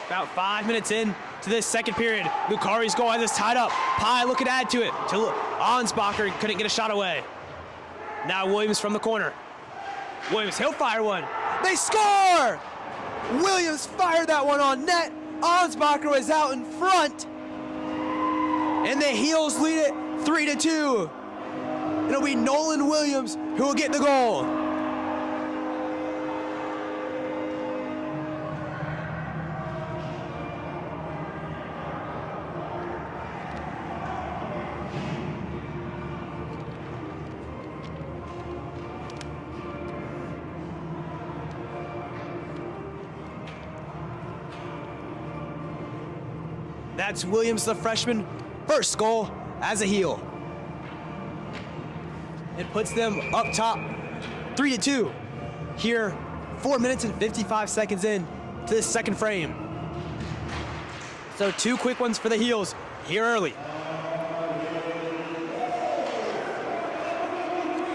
About 5 minutes in to this second period. Lukari's goal has us tied up. Pye looking to add to it. Ansbacher couldn't get a shot away. Now Williams from the corner. Williams, he'll fire one. They score! Williams fired that one on net. Ansbacher was out in front. And the Heels lead it 3-2. It'll be Nolan Williams who will get the goal. That's Williams, the freshman, first goal as a Heel. It puts them up top 3-2. Here, 4 minutes and 55 seconds in to this second frame. So 2 quick ones for the Heels here early.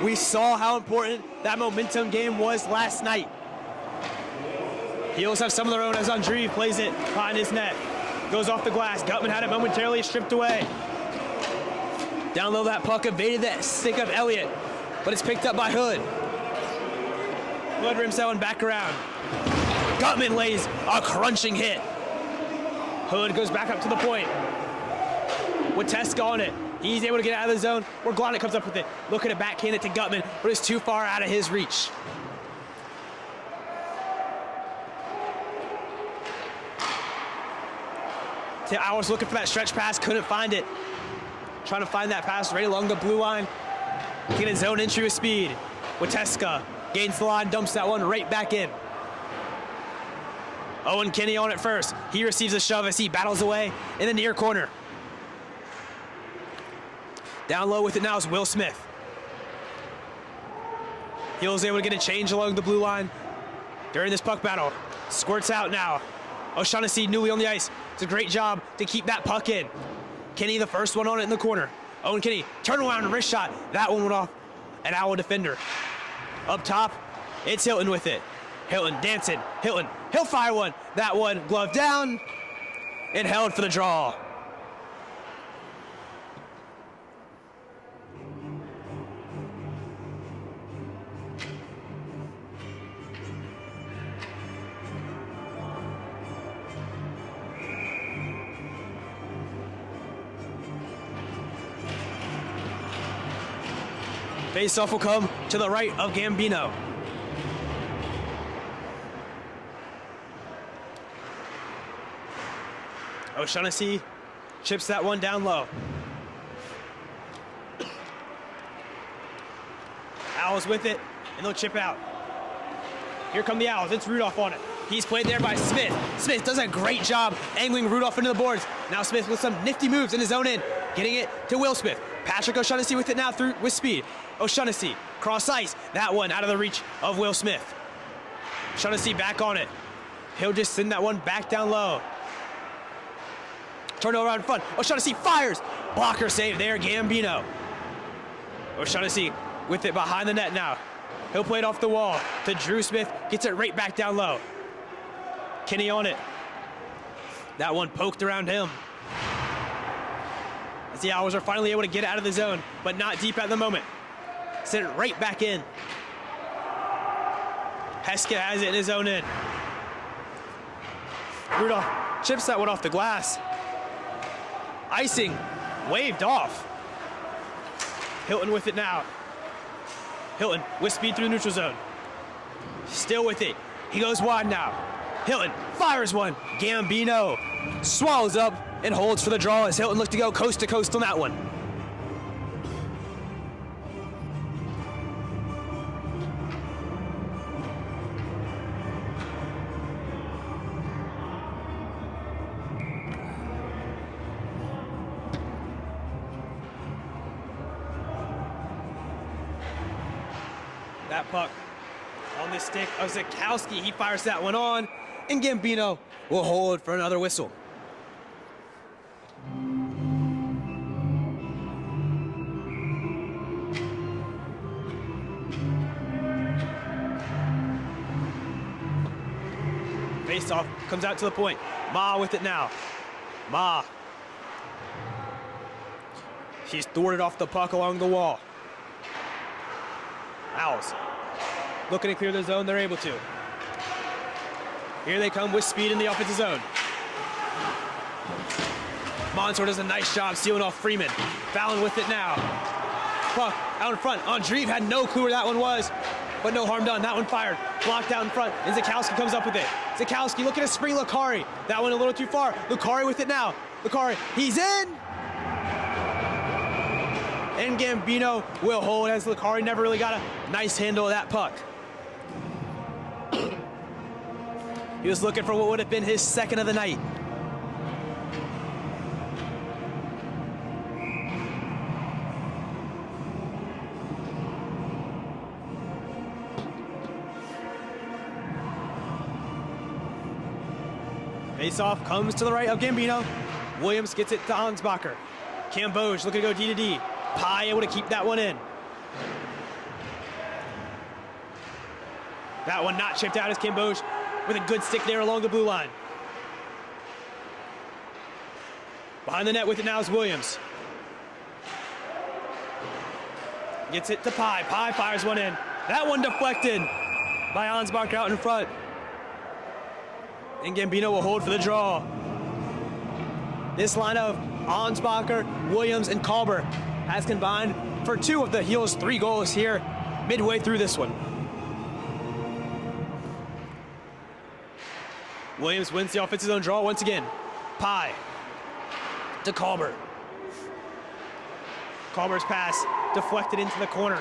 We saw how important that momentum game was last night. Heels have some of their own as Andreev plays it behind his net. Goes off the glass. Gutman had it momentarily stripped away. Down low, that puck evaded that stick of Elliott, but it's picked up by Hood. Hood rims that one back around. Gutman lays a crunching hit. Hood goes back up to the point. With Teska on it, he's able to get out of the zone. Where Glonick comes up with it. Looking to backhand it to Gutman, but it's too far out of his reach. I was looking for that stretch pass, couldn't find it. Trying to find that pass right along the blue line. Get his zone entry with speed. Wateska gains the line, dumps that one right back in. Owen Kinney on it first. He receives a shove as he battles away in the near corner. Down low with it now is Will Smith. He was able to get a change along the blue line during this puck battle. Squirts out now. O'Shaughnessy newly on the ice. It's a great job to keep that puck in. Kenny the first one on it in the corner. Owen Kenny, turn around, wrist shot. That one went off an Owl defender. Up top, it's Hilton with it. Hilton dancing. Hilton, he'll fire one. That one, glove down. It held for the draw. Face-off will come to the right of Gambino. O'Shaughnessy chips that one down low. Owls with it, and they'll chip out. Here come the Owls. It's Rudolph on it. He's played there by Smith. Smith does a great job angling Rudolph into the boards. Now Smith with some nifty moves in his own end, getting it to Will Smith. Patrick O'Shaughnessy with it now through with speed. O'Shaughnessy, cross ice. That one out of the reach of Will Smith. O'Shaughnessy back on it. He'll just send that one back down low. Turnover out in front. O'Shaughnessy fires. Blocker save there, Gambino. O'Shaughnessy with it behind the net now. He'll play it off the wall to Drew Smith. Gets it right back down low. Kenny on it. That one poked around him. As the Owls are finally able to get out of the zone, but not deep at the moment. Send it right back in. Heskett has it in his own end. Rudolph chips that one off the glass. Icing waved off. Hilton with it now. Hilton with speed through the neutral zone. Still with it. He goes wide now. Hilton fires one. Gambino swallows up and holds for the draw as Hilton looks to go coast to coast on that one. That puck on the stick of Zakowski. He fires that one on, and Gambino will hold for another whistle. Face-off comes out to the point. Ma with it now. Ma. She's thwarted off the puck along the wall. Owls looking to clear the zone, they're able to. Here they come with speed in the offensive zone. Montour does a nice job sealing off Freeman. Fallon with it now. Puck out in front. Andreev had no clue where that one was, but no harm done. That one fired. Blocked out in front, and Zakowski comes up with it. Zakowski looking to spring Lucari. That one a little too far. Lucari with it now. Lucari, he's in! And Gambino will hold as Lucari never really got a nice handle of that puck. He was looking for what would have been his second of the night. Face-off comes to the right of Gambino. Williams gets it to Ansbacher. Cambodge looking to go D to D. Pye able to keep that one in. That one not chipped out as Cambodge with a good stick there along the blue line. Behind the net with it now is Williams. Gets it to Pye. Pye fires one in. That one deflected by Ansbacher out in front. And Gambino will hold for the draw. This line of Ansbacher, Williams, and Kalber has combined for 2 of the Heels' 3 goals here midway through this one. Williams wins the offensive zone draw once again. Pye to Kalber. Kalber's pass deflected into the corner.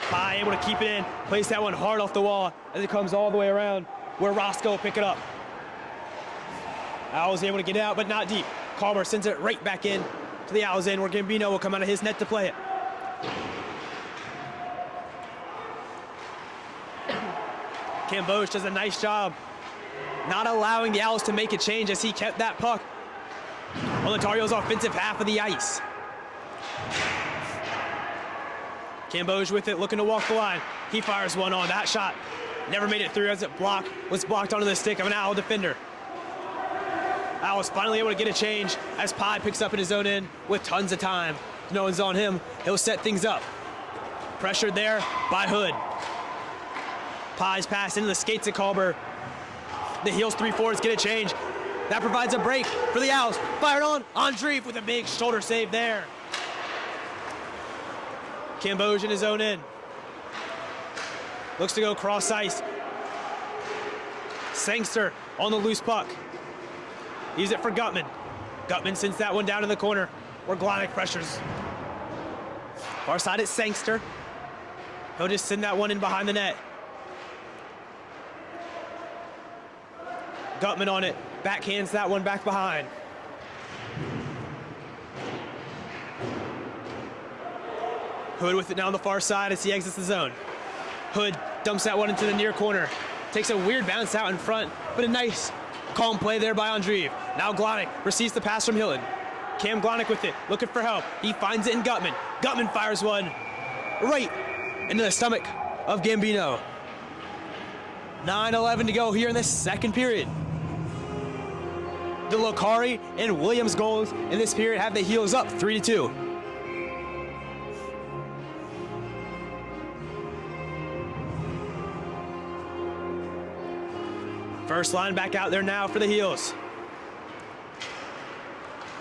Pye able to keep it in, place that one hard off the wall as it comes all the way around where Roscoe will pick it up. Owls able to get out, but not deep. Kalber sends it right back in to the Owls end where Gambino will come out of his net to play it. Cambodge does a nice job not allowing the Owls to make a change as he kept that puck on the Tar Heels' offensive half of the ice. Cambodge with it, looking to walk the line. He fires one on. That shot never made it through as it was blocked onto the stick of an Owl defender. Owls finally able to get a change as Pye picks up in his own end with tons of time. No one's on him. He'll set things up. Pressured there by Hood. Pye's pass into the skates of Kalber. The Heels 3-4s get a change. That provides a break for the Owls. Fired on. Andreev with a big shoulder save there. Cambodge in his own end. Looks to go cross ice. Sangster on the loose puck. Use it for Gutman. Gutman sends that one down in the corner where Glonick pressures. Far side, it's Sangster. He'll just send that one in behind the net. Gutman on it. Backhands that one back behind. Hood with it now on the far side as he exits the zone. Hood dumps that one into the near corner. Takes a weird bounce out in front, but a nice, calm play there by Andreev. Now Glonick receives the pass from Hilton. Cam Glonick with it, looking for help. He finds it in Gutman. Gutman fires one right into the stomach of Gambino. 9:11 to go here in this second period. The Lokari and Williams goals in this period have the Heels up 3-2. First line back out there now for the Heels.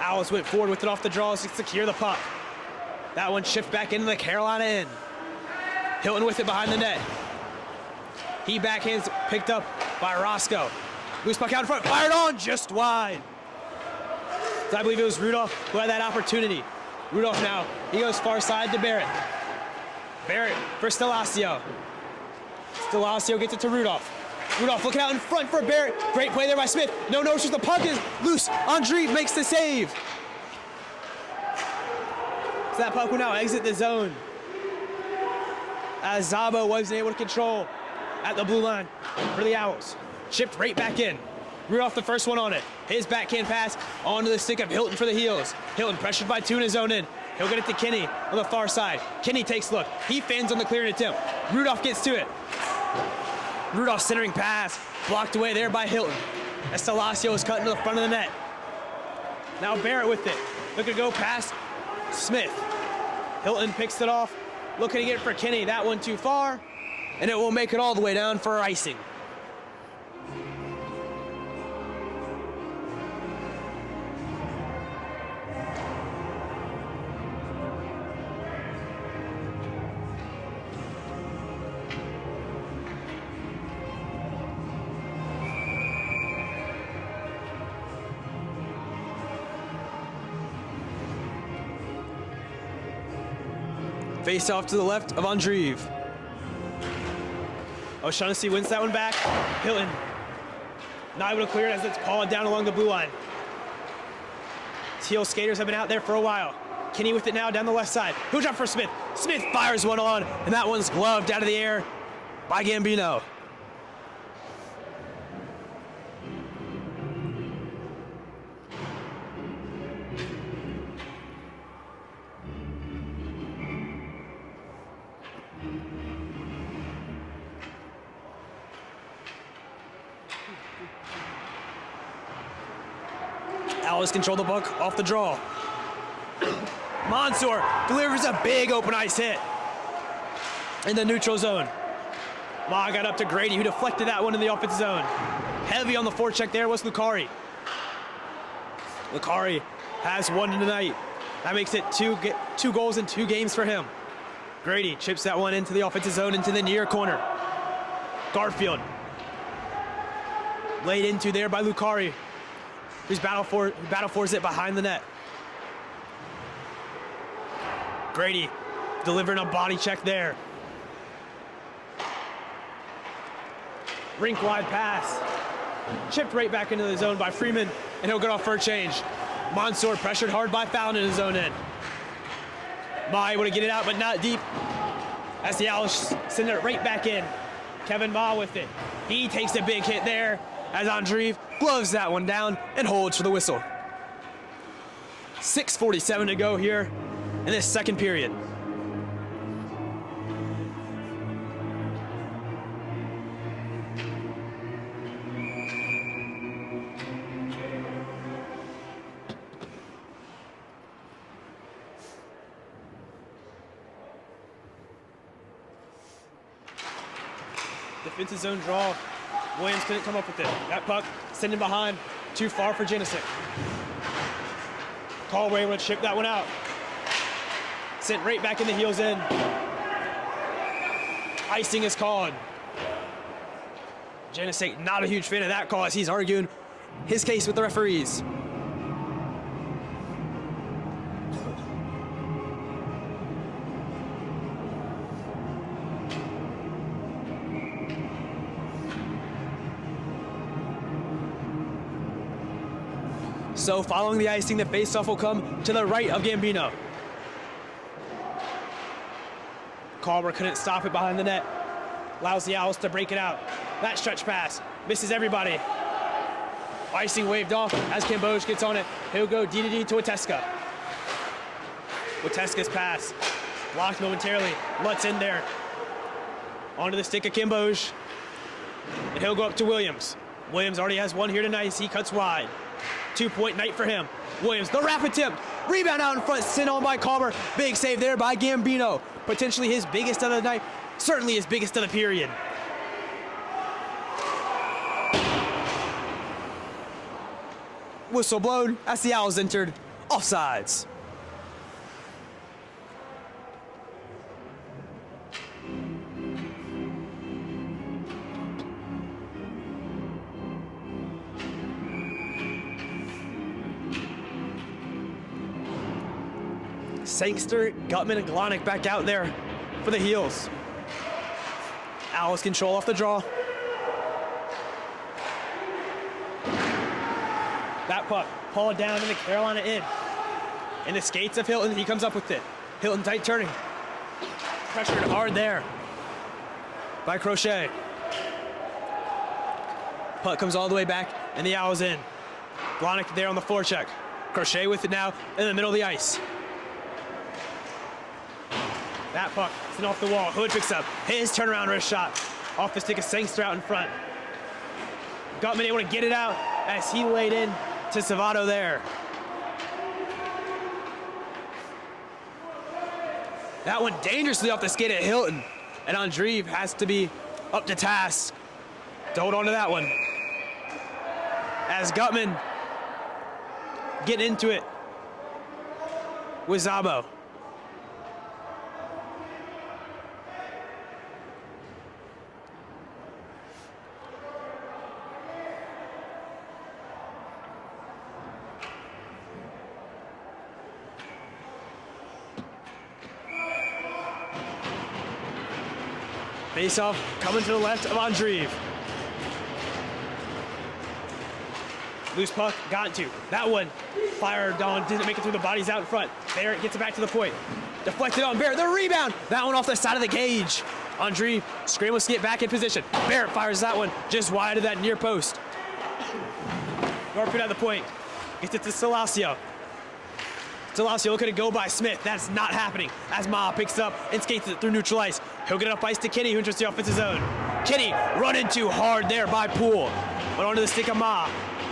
Owls went forward with it off the draws to secure the puck. That one shifts back into the Carolina end. Hilton with it behind the net. He backhands, picked up by Roscoe. Loose puck out in front, fired on, just wide. So I believe it was Rudolph who had that opportunity. Rudolph now, he goes far side to Barrett. Barrett for Stellacio. Stellacio gets it to Rudolph. Rudolph looking out in front for Barrett. Great play there by Smith. No, just the puck is loose. Andreev makes the save. So that puck will now exit the zone, as Zabo wasn't able to control at the blue line for the Owls. Chipped right back in. Rudolph the first one on it. His backhand pass onto the stick of Hilton for the Heels. Hilton pressured by two in his own end. He'll get it to Kenny on the far side. Kenny takes a look. He fans on the clearing attempt. Rudolph gets to it. Rudolph centering pass, blocked away there by Hilton. Estelacio is cut into the front of the net. Now Barrett with it. Looking to go past Smith. Hilton picks it off. Looking to get it for Kenny. That one too far. And it will make it all the way down for icing. Face off to the left of Andreev. O'Shaughnessy wins that one back. Hilton not able to clear it as it's pawed down along the blue line. Teal skaters have been out there for a while. Kenny with it now down the left side. Who's up for Smith? Smith fires one on, and that one's gloved out of the air by Gambino. Owls control the puck off the draw. Mansour delivers a big open ice hit in the neutral zone. Ma got up to Grady, who deflected that one in the offensive zone. Heavy on the forecheck there was Lucari. Lucari has one tonight. That makes it two goals in 2 games for him. Grady chips that one into the offensive zone, into the near corner. Garfield laid into there by Lucari, who's battle for it behind the net. Grady delivering a body check there. Rink wide pass. Chipped right back into the zone by Freeman, and he'll get off for a change. Mansour pressured hard by Fallon in his own end. Ma able to get it out, but not deep, as the Owls send it right back in. Kevin Ma with it. He takes a big hit there, as Andreev gloves that one down and holds for the whistle. 6:47 to go here in this second period. Defensive zone draw. Williams couldn't come up with it. That puck sending behind, too far for Janisic. Caldwell able to chip that one out. Sent right back in the Heels end. Icing is called. Janisic not a huge fan of that call, as he's arguing his case with the referees. So following the icing, the faceoff will come to the right of Gambino. Calmer couldn't stop it behind the net. Allows the Owls to break it out. That stretch pass misses everybody. Icing waved off as Camboj gets on it. He'll go D to Wateska. Wateska's pass blocked momentarily. Lutt's in there. Onto the stick of Camboj. And he'll go up to Williams. Williams already has one here tonight. He cuts wide. 2-point night for him. Williams, the wrap attempt. Rebound out in front, sent on by Calmer. Big save there by Gambino. Potentially his biggest of the night. Certainly his biggest of the period. Whistle blown as the Owls entered offsides. Sangster, Gutman, and Glonick back out there for the Heels. Owls control off the draw. That puck hauled down in the Carolina end. In the skates of Hilton, he comes up with it. Hilton tight turning. Pressured hard there by Crochet. Puck comes all the way back, and the Owls in. Glonick there on the forecheck. Crochet with it now in the middle of the ice. That puck sent off the wall. Hood picks up his turnaround wrist shot off the stick of Sangster out in front. Gutman able to get it out as he laid in to Savato there. That one dangerously off the skate at Hilton, and Andreev has to be up to task to hold on to that one. As Gutman getting into it with Zabo. Face-off coming to the left of Andreev. Loose puck, got to. That one fired on, didn't make it through the bodies out in front. Barrett gets it back to the point. Deflected on Barrett, the rebound. That one off the side of the cage. Andreev scrambles to get back in position. Barrett fires that one just wide of that near post. Northwood at the point, gets it to Salacio. Salacio looking to go by Smith. That's not happening as Ma picks up and skates it through neutral ice. He'll get it up ice to Kenny, who enters the offensive zone. Kenny running too hard there by Poole. But onto the stick of Ma.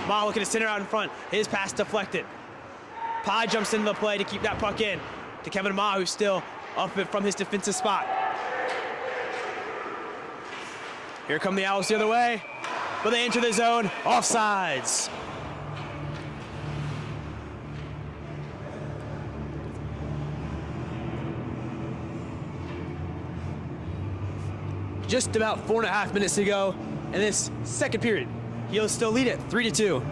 Ma looking to center out in front. His pass deflected. Pye jumps into the play to keep that puck in to Kevin Ma, who's still up from his defensive spot. Here come the Owls the other way, but they enter the zone. Offsides. Just about 4.5 minutes to go in this second period. He'll still lead it 3-2.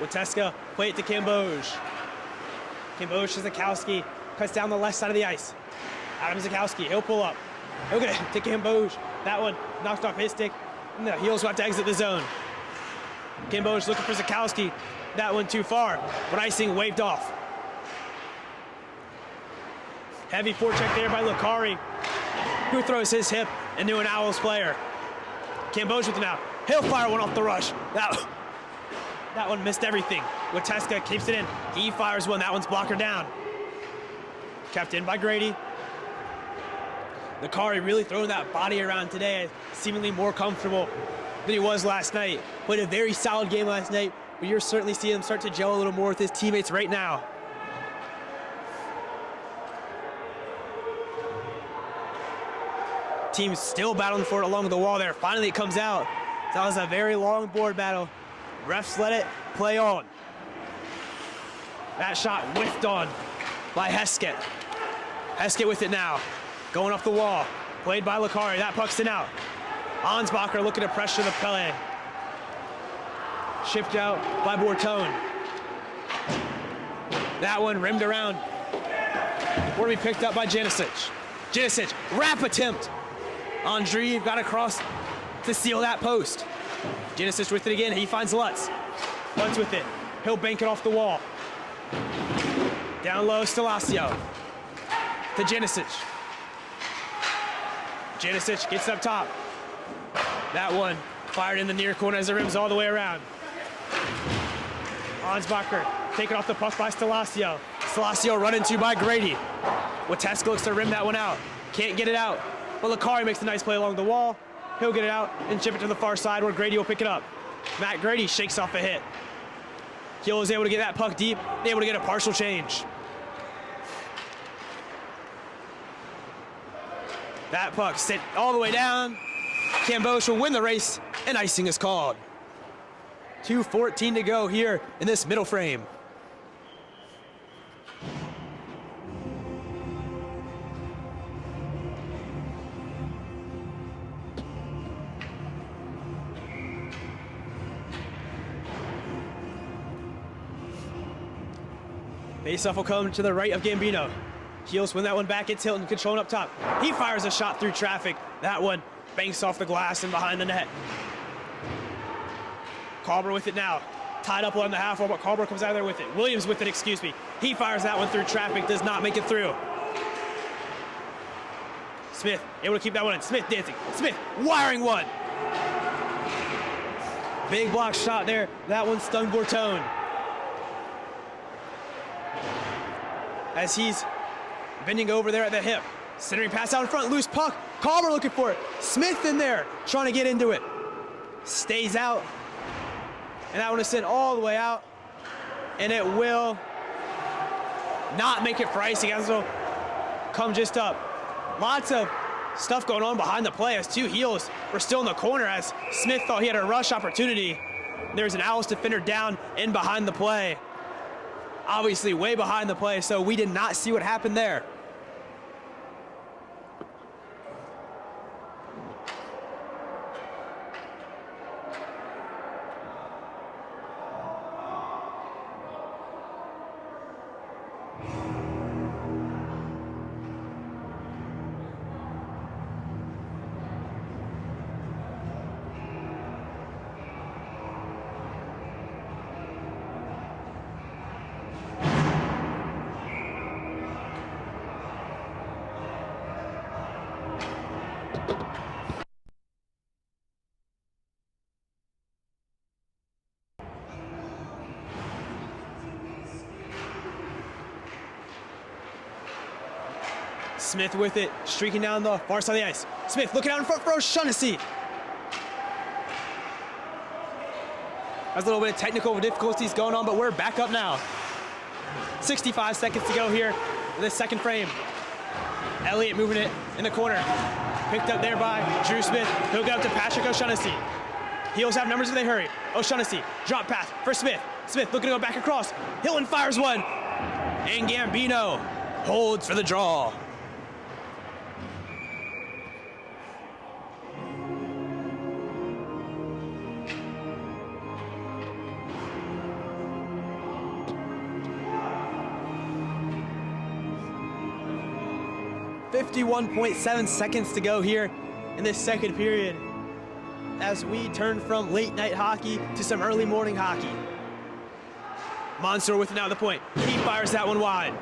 Wateska, play it to Camboj. Camboj to Zakowski, cuts down the left side of the ice. Adam Zakowski, he'll pull up. He'll get it to Camboj. That one knocked off his stick. And the Heels will have to exit the zone. Camboj looking for Zakowski. That one too far, but icing waved off. Heavy forecheck there by Lucari, who throws his hip into an Owls player. Camboj with it now. He'll fire one off the rush. That one missed everything. Wateska keeps it in. He fires one. That one's blocker down. Kept in by Grady. Lucari really throwing that body around today, seemingly more comfortable than he was last night. Played a very solid game last night, but you're certainly seeing him start to gel a little more with his teammates right now. Team's still battling for it along the wall there. Finally it comes out. That was a very long board battle. Refs let it play on. That shot whiffed on by Heskett. Heskett with it now. Going off the wall. Played by Lucari. That puck's in out. Ansbacher looking to pressure the play. Shipped out by Bortone. That one rimmed around. Will be picked up by Janicic. Janicic, wrap attempt. Andreev got across to seal that post. Janicic with it again. He finds Lutz. Lutz with it. He'll bank it off the wall. Down low, Stasio. To Janicic. Janicic gets up top. That one fired in the near corner as it rims all the way around. Ansbacher taken off the puck by Stasio. Stasio run into by Grady. Wateska looks to rim that one out. Can't get it out. But Lakari makes a nice play along the wall. He'll get it out and chip it to the far side where Grady will pick it up. Matt Grady shakes off a hit. Keel is able to get that puck deep, able to get a partial change. That puck sent all the way down. Camboche will win the race, and icing is called. 2:14 to go here in this middle frame. Faceoff will come to the right of Gambino. Heels win that one back. It's Hilton controlling up top. He fires a shot through traffic. That one banks off the glass and behind the net. Carver with it now. Tied up along the half wall, but Carver comes out of there with it. Williams with it, excuse me. He fires that one through traffic, does not make it through. Smith able to keep that one in. Smith dancing. Smith wiring one. Big block shot there. That one stung Bortone. As he's bending over there at the hip. Centering pass out in front, loose puck. Carver looking for it. Smith in there, trying to get into it. Stays out. And that one is sent all the way out. And it will not make it for icing, as it'll come just up. Lots of stuff going on behind the play as two heels were still in the corner as Smith thought he had a rush opportunity. There's an Owls defender down in behind the play. Obviously way behind the play, so we did not see what happened there. Smith with it, streaking down the far side of the ice. Smith looking out in front for O'Shaughnessy. There's a little bit of technical difficulties going on, but we're back up now. 65 seconds to go here in this second frame. Elliott moving it in the corner. Picked up there by Drew Smith. He'll get up to Patrick O'Shaughnessy. Heels have numbers if they hurry. O'Shaughnessy, drop pass for Smith. Smith looking to go back across. Hilton fires one. And Gambino holds for the draw. .7 seconds to go here in this second period as we turn from late night hockey to some early morning hockey. Monsoor with it now at the point. He fires that one wide.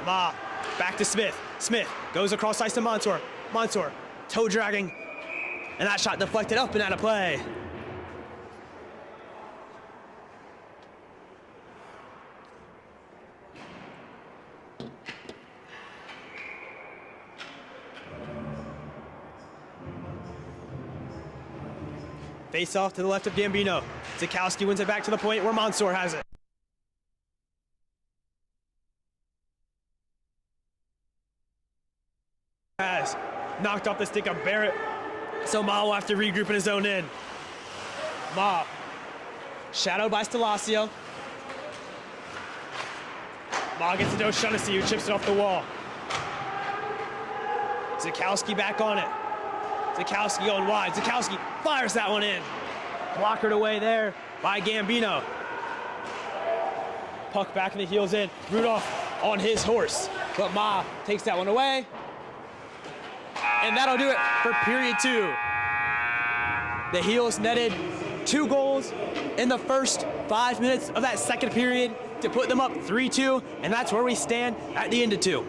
Ma back to Smith. Smith goes across ice to Monsoor. Monsoor toe dragging, and that shot deflected up and out of play. Face off to the left of Gambino. Zukowski wins it back to the point where Monsoor has it. Has knocked off the stick of Barrett, so Ma will have to regroup in his own end. Ma, shadowed by Stasio. Ma gets it to O'Shaughnessy, who chips it off the wall. Zukowski back on it. Zukowski going wide. Zukowski fires that one in. Blockered away there by Gambino. Puck back in the heels in. Rudolph on his horse, but Ma takes that one away. And that'll do it for period 2. The Heels netted 2 goals in the first 5 minutes of that second period to put them up 3-2, and that's where we stand at the end of 2.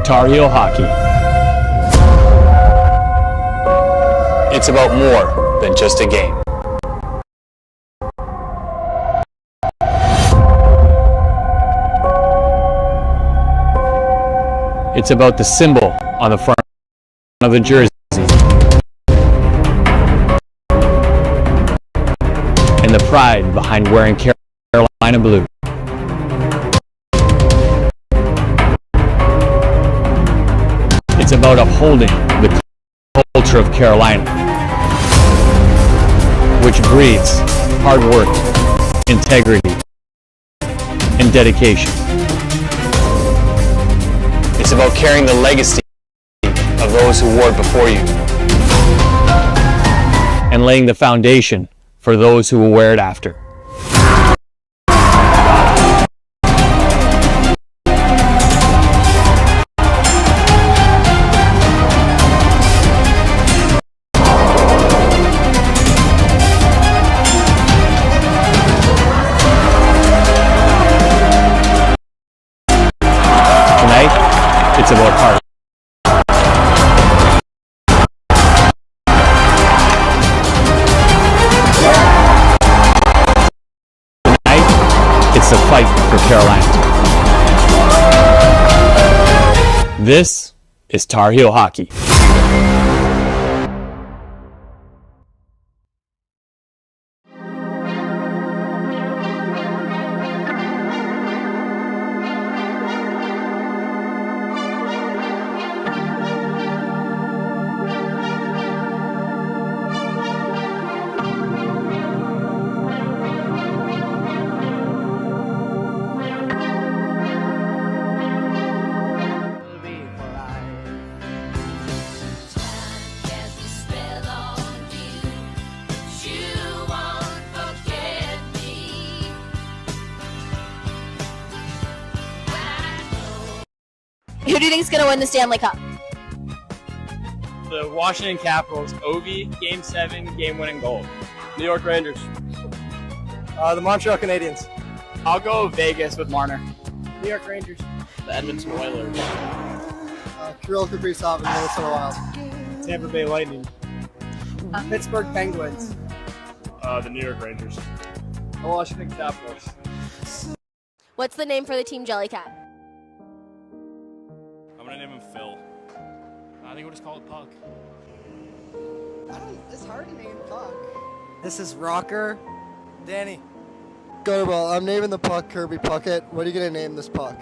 Tar Heel Hockey. It's about more than just a game. It's about the symbol on the front of the jersey and the pride behind wearing Carolina blue. It's about upholding the culture of Carolina, which breeds hard work, integrity, and dedication. It's about carrying the legacy of those who wore it before you and laying the foundation for those who will wear it after. Tonight, it's about heart. It's a fight for Carolina. This is Tar Heel Hockey. Who do you think is going to win the Stanley Cup? The Washington Capitals, Ovi, Game 7, game-winning goal. New York Rangers. The Montreal Canadiens. I'll go Vegas with Marner. New York Rangers. The Edmonton Oilers. Kirill Kaprizov and Minnesota Wild. Tampa Bay Lightning. Pittsburgh Penguins. The New York Rangers. The Washington Capitals. What's the name for the Team Jellycat? I'm gonna name him Phil. I think we'll just call it Puck. It's hard to name Puck. This is Rocker. Danny. Gutterball, I'm naming the puck Kirby Puckett. What are you gonna name this puck?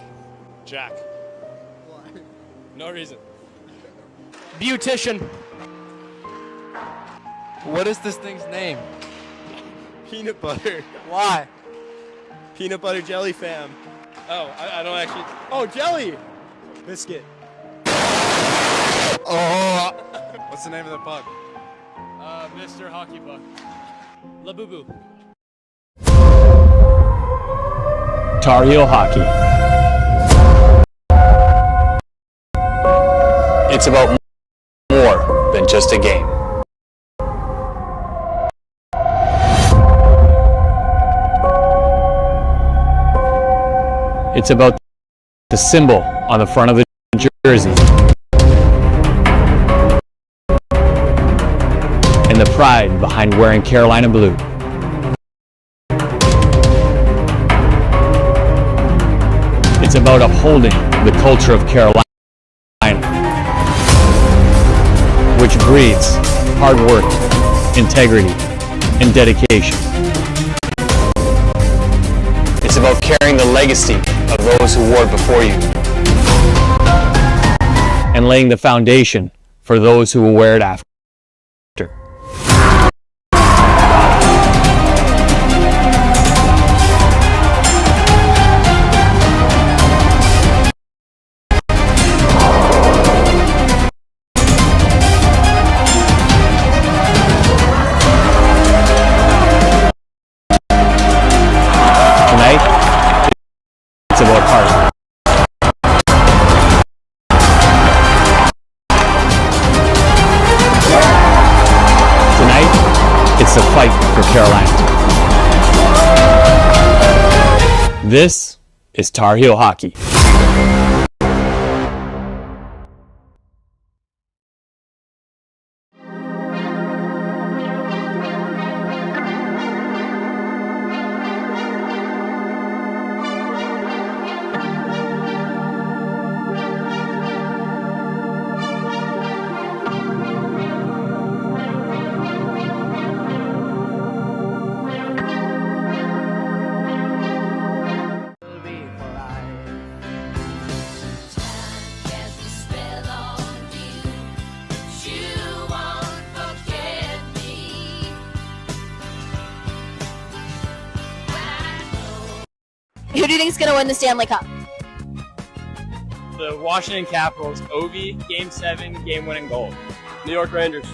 Jack. Why? No reason. Beautician. What is this thing's name? Peanut butter. Why? Peanut butter jelly fam. Oh, I don't actually. Oh, jelly. Biscuit. Oh! What's the name of the puck? Mr. Hockey Puck. La Boo Boo. Tar Heel Hockey. It's about more than just a game. It's about the symbol on the front of the jersey and the pride behind wearing Carolina blue. It's about upholding the culture of Carolina, which breeds hard work, integrity, and dedication. It's about carrying the legacy of those who wore it before you and laying the foundation for those who will wear it after. Tonight, it's about heart. Tonight, it's a fight for Carolina. This is Tar Heel Hockey. Who do you think is going to win the Stanley Cup? The Washington Capitals, Ovi, Game 7, game-winning goal. New York Rangers.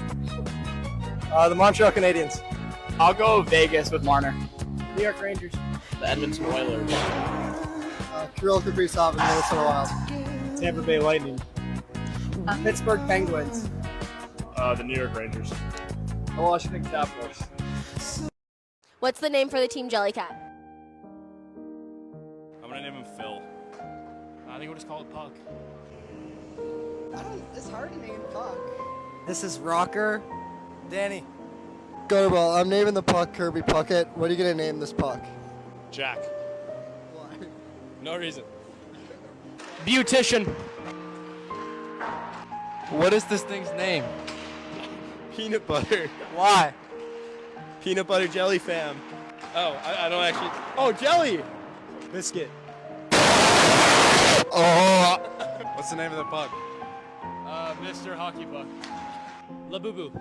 The Montreal Canadiens. I'll go Vegas with Marner. New York Rangers. The Edmonton Oilers. Kirill Kaprizov and Minnesota Wild. Tampa Bay Lightning. Pittsburgh Penguins. The New York Rangers. The Washington Capitals. What's the name for the Team Jellycat? I'm gonna name him Phil. I think we'll just call it Puck. It's hard to name puck. This is Rocker. Danny. Gutterball, I'm naming the puck Kirby Puckett. What are you gonna name this puck? Jack. Why? No reason. Beautician. What is this thing's name? Peanut butter. Why? Peanut butter jelly fam. Oh, I don't actually. Oh, jelly. Biscuit. Oh! What's the name of the puck? Mr. Hockey Puck. La Boo Boo.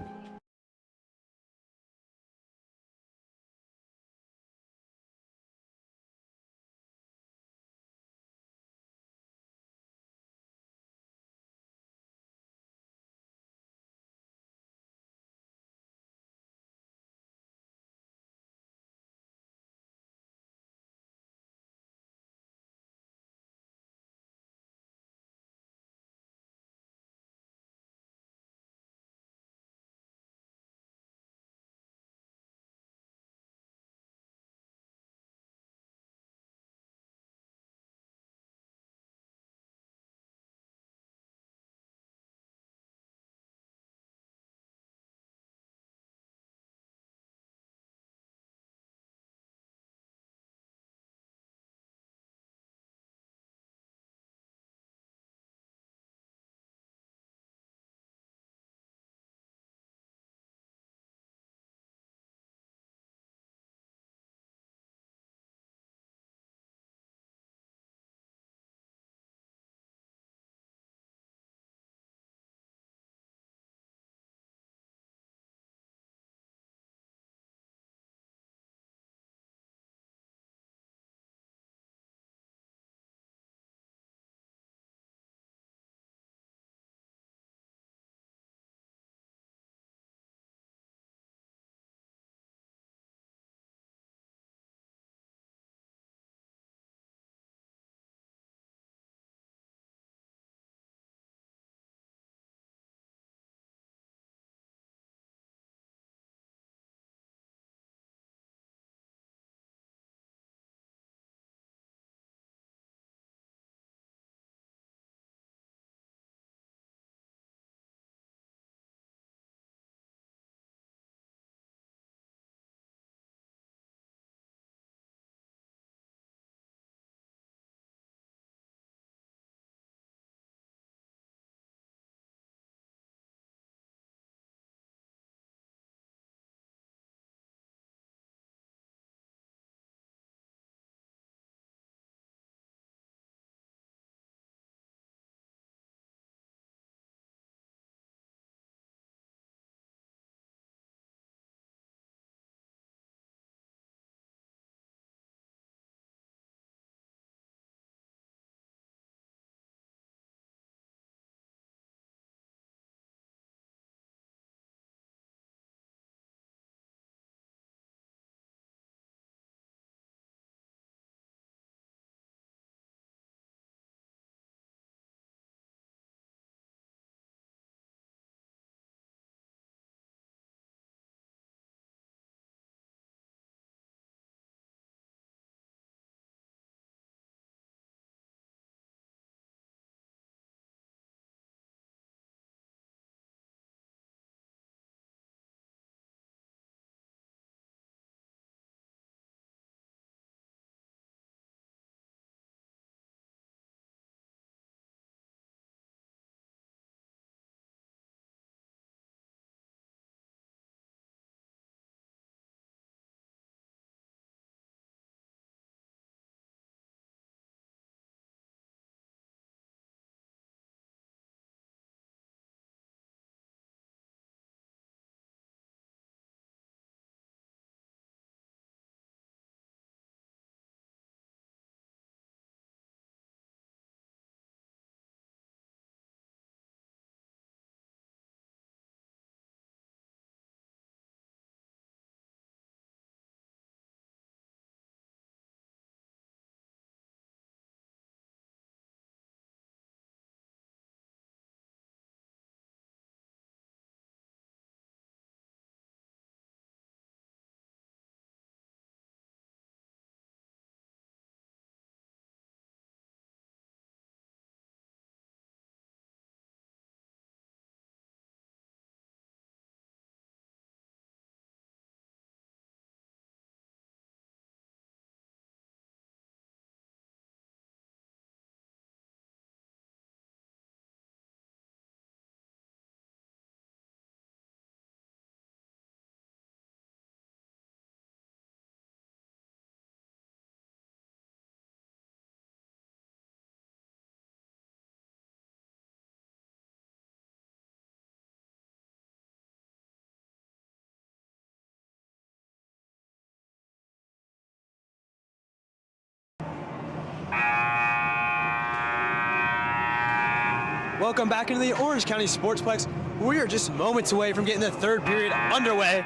welcome back into the Orange County Sportsplex. We are just moments away from getting the third period underway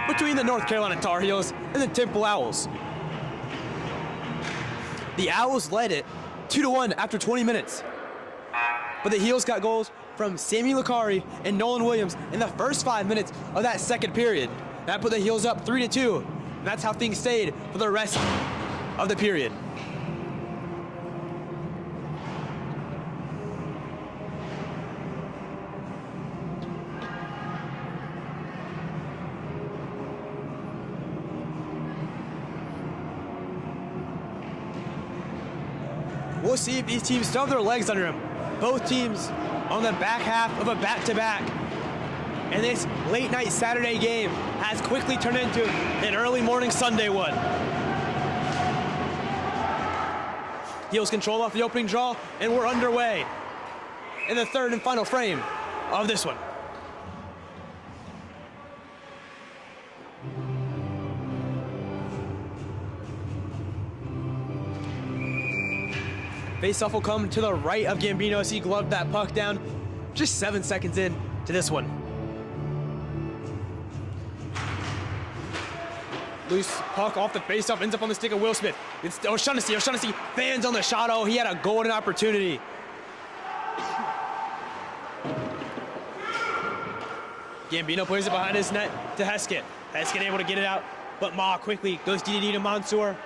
between the North Carolina Tar Heels and the Temple Owls. The Owls led it 2-1 after 20 minutes. But the Heels got goals from Sammy Licari and Nolan Williams in the first 5 minutes of that second period. That put the Heels up 3-2. And that's how things stayed for the rest of the period. We'll see if these teams still have their legs under them. Both teams on the back half of a back-to-back. And this late night Saturday game has quickly turned into an early morning Sunday one. Heels control off the opening draw, and we're underway in the third and final frame of this one. Faceoff will come to the right of Gambino as he gloved that puck down just 7 seconds in to this one. Loose puck off the faceoff, ends up on the stick of Will Smith. It's O'Shaughnessy. O'Shaughnessy fans on the shot. Oh, he had a golden opportunity. Gambino plays it behind his net to Heskett. Heskett able to get it out, but Ma quickly goes DDD to Mansour,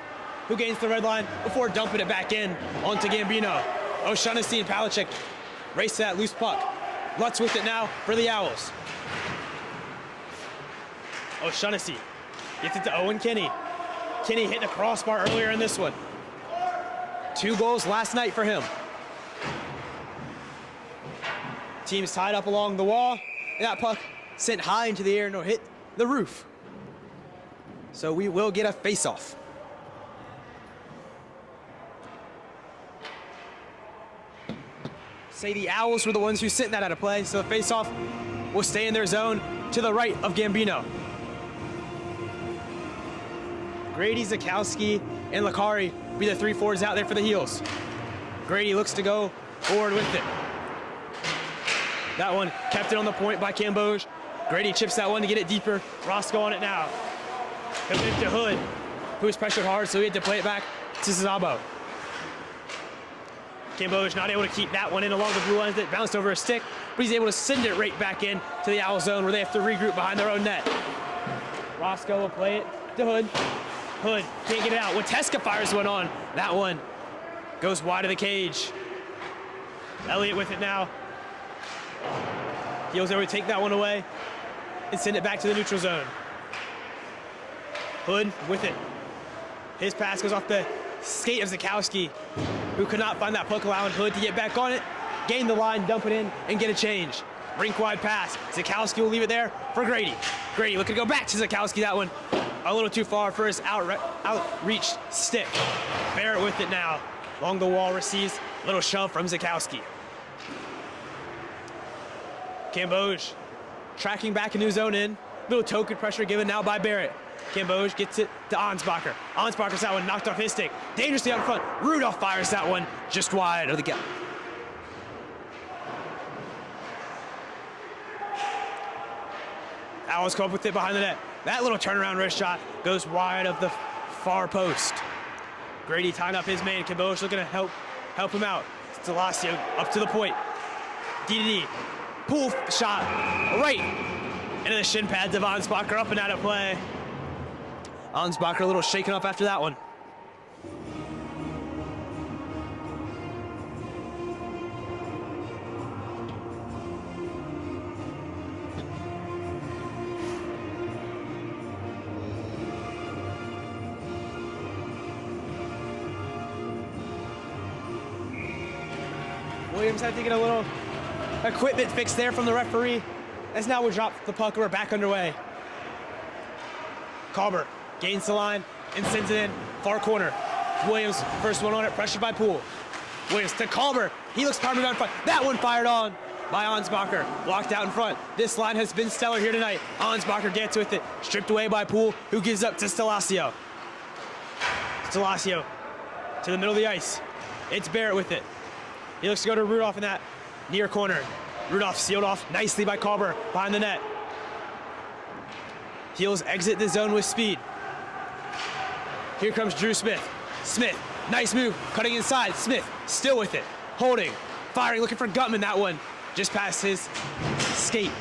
who gains the red line before dumping it back in onto Gambino. O'Shaughnessy and Palachuk race to that loose puck. Lutz with it now for the Owls. O'Shaughnessy gets it to Owen Kinney. Kinney hit the crossbar earlier in this one. 2 goals last night for him. Teams tied up along the wall, and that puck sent high into the air and it'll hit the roof. So we will get a face-off. Say the Owls were the ones who sent that out of play, so the face-off will stay in their zone to the right of Gambino. Grady, Zakowski, and Licari be the 3 forwards out there for the Heels. Grady looks to go forward with it. That one kept it on the point by Cambodge. Grady chips that one to get it deeper. Roscoe on it now. He'll give it to Hood, who was pressured hard, so he had to play it back to Zabo. Cambodge not able to keep that one in along the blue lines that bounced over a stick, but he's able to send it right back in to the Owl zone where they have to regroup behind their own net. Roscoe will play it to Hood. Hood can't get it out. Wateska fires one on. That one goes wide of the cage. Elliott with it now. Heels able to take that one away and send it back to the neutral zone. Hood with it. His pass goes off the skate of Zakowski, who could not find that puck, allowing Hood to get back on it, gain the line, dump it in, and get a change. Rink wide pass. Zakowski will leave it there for Grady. Grady looking to go back to Zakowski. That one a little too far for his outreach stick. Barrett with it now. Along the wall, receives a little shove from Zakowski. Cambodge tracking back a new zone in. Little token pressure given now by Barrett. Cambodge gets it to Ansbacher. Ansbacher's that one knocked off his stick. Dangerously up front. Rudolph fires that one just wide of the gap. Owls come up with it behind the net. That little turnaround wrist shot goes wide of the far post. Grady tying up his man. Cambodge looking to help him out. Delasio up to the point. DDD. Pool shot right into the shin pads of Ansbacher, up and out of play. Ansbacher a little shaken up after that one. Williams had to get a little equipment fix there from the referee, as now we drop the puck. We're back underway. Calber gains the line and sends it in far corner. Williams first one on it, pressured by Poole. Williams to Calber. He looks power move out in front. That one fired on by Ansbacher. Blocked out in front. This line has been stellar here tonight. Ansbacher gets with it. Stripped away by Poole, who gives up to Stelasio. Stelasio to the middle of the ice. It's Barrett with it. He looks to go to Rudolph in that near corner. Rudolph sealed off nicely by Carver behind the net. Heels exit the zone with speed. Here comes Drew Smith. Smith, nice move, cutting inside. Smith, still with it, holding, firing, looking for Gutman. That one just past his skate.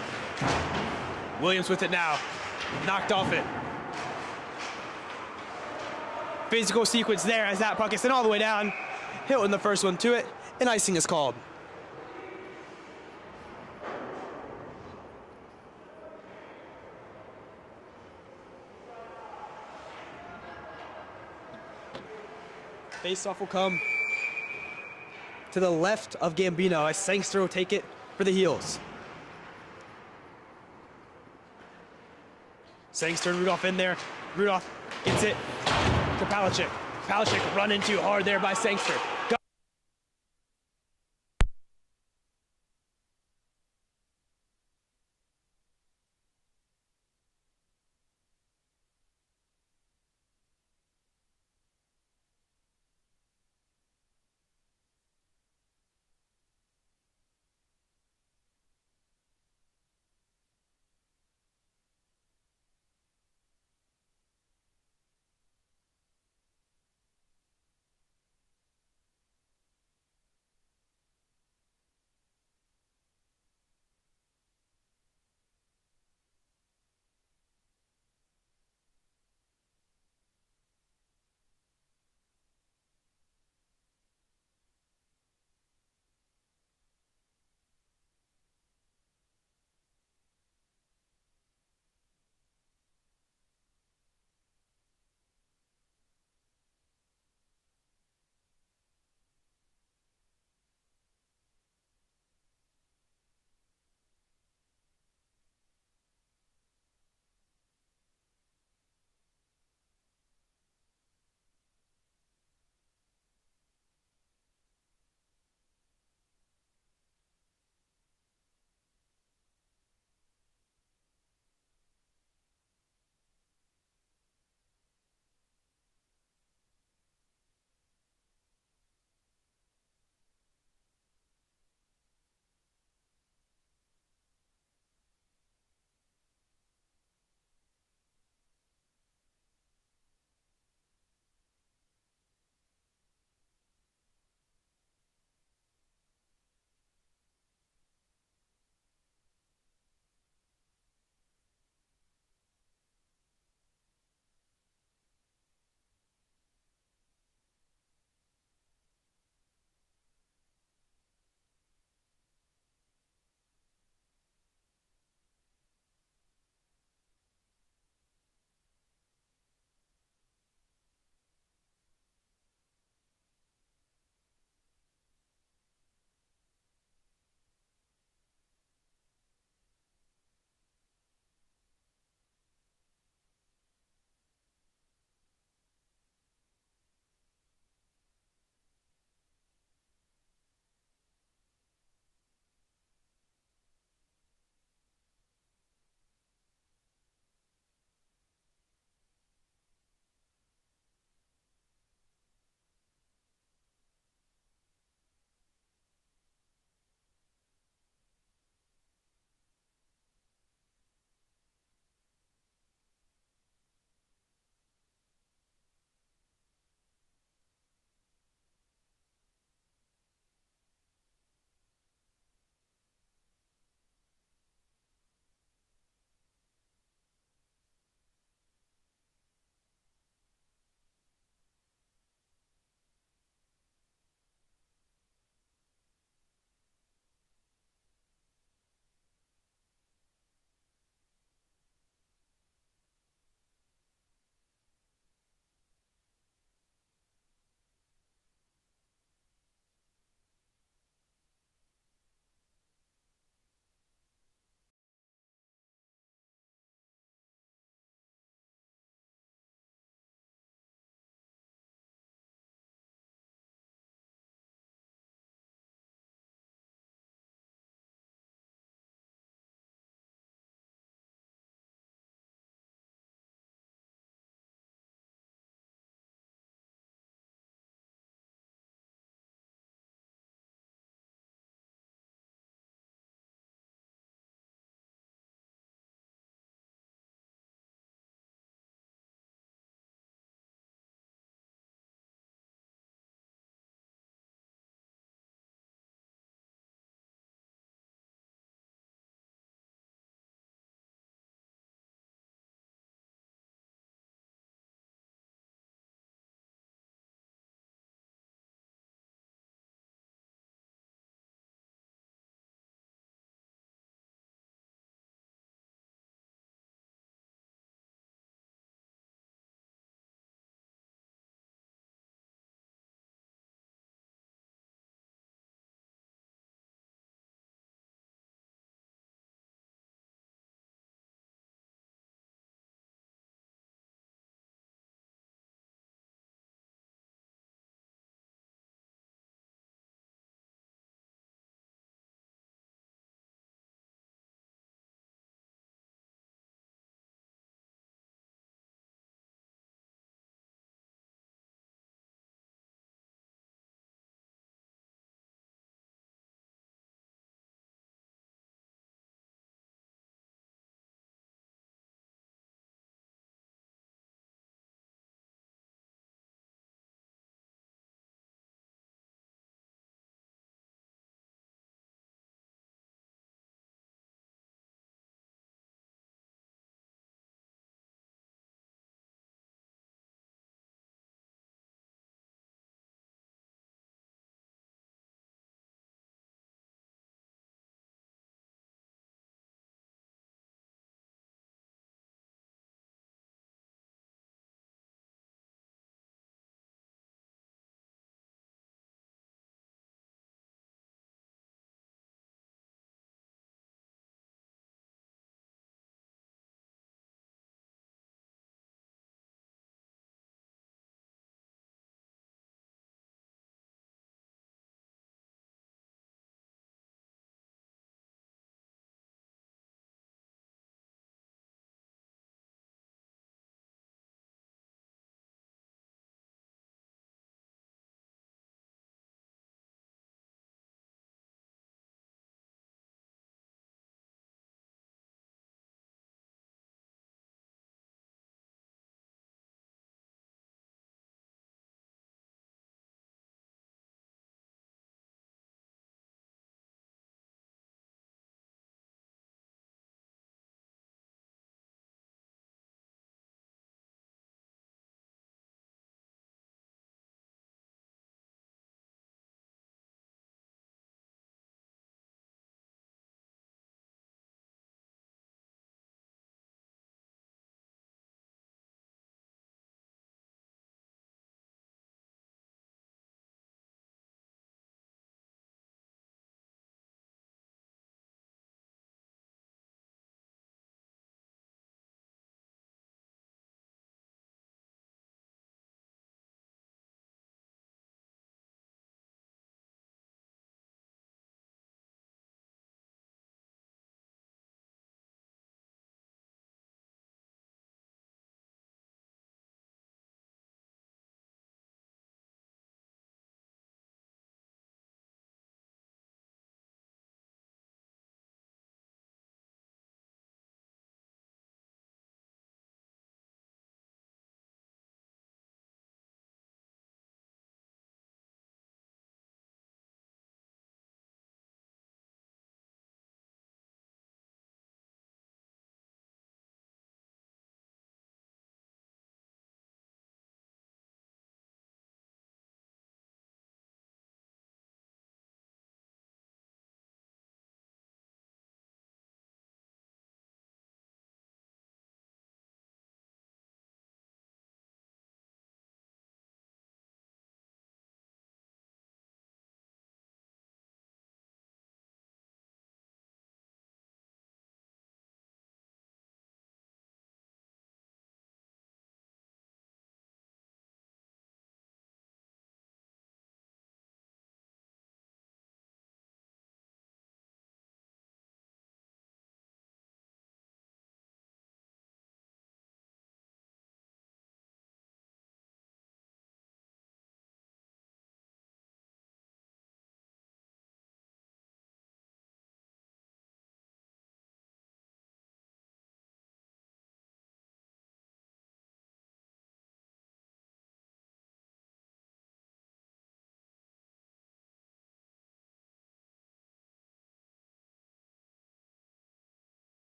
Williams with it now, knocked off it. Physical sequence there as that puck is sent all the way down. Hilton the first one to it, and icing is called. Face-off will come to the left of Gambino as Sangster will take it for the Heels. Sangster and Rudolph in there. Rudolph gets it to Palachik. Palachik run into hard there by Sangster.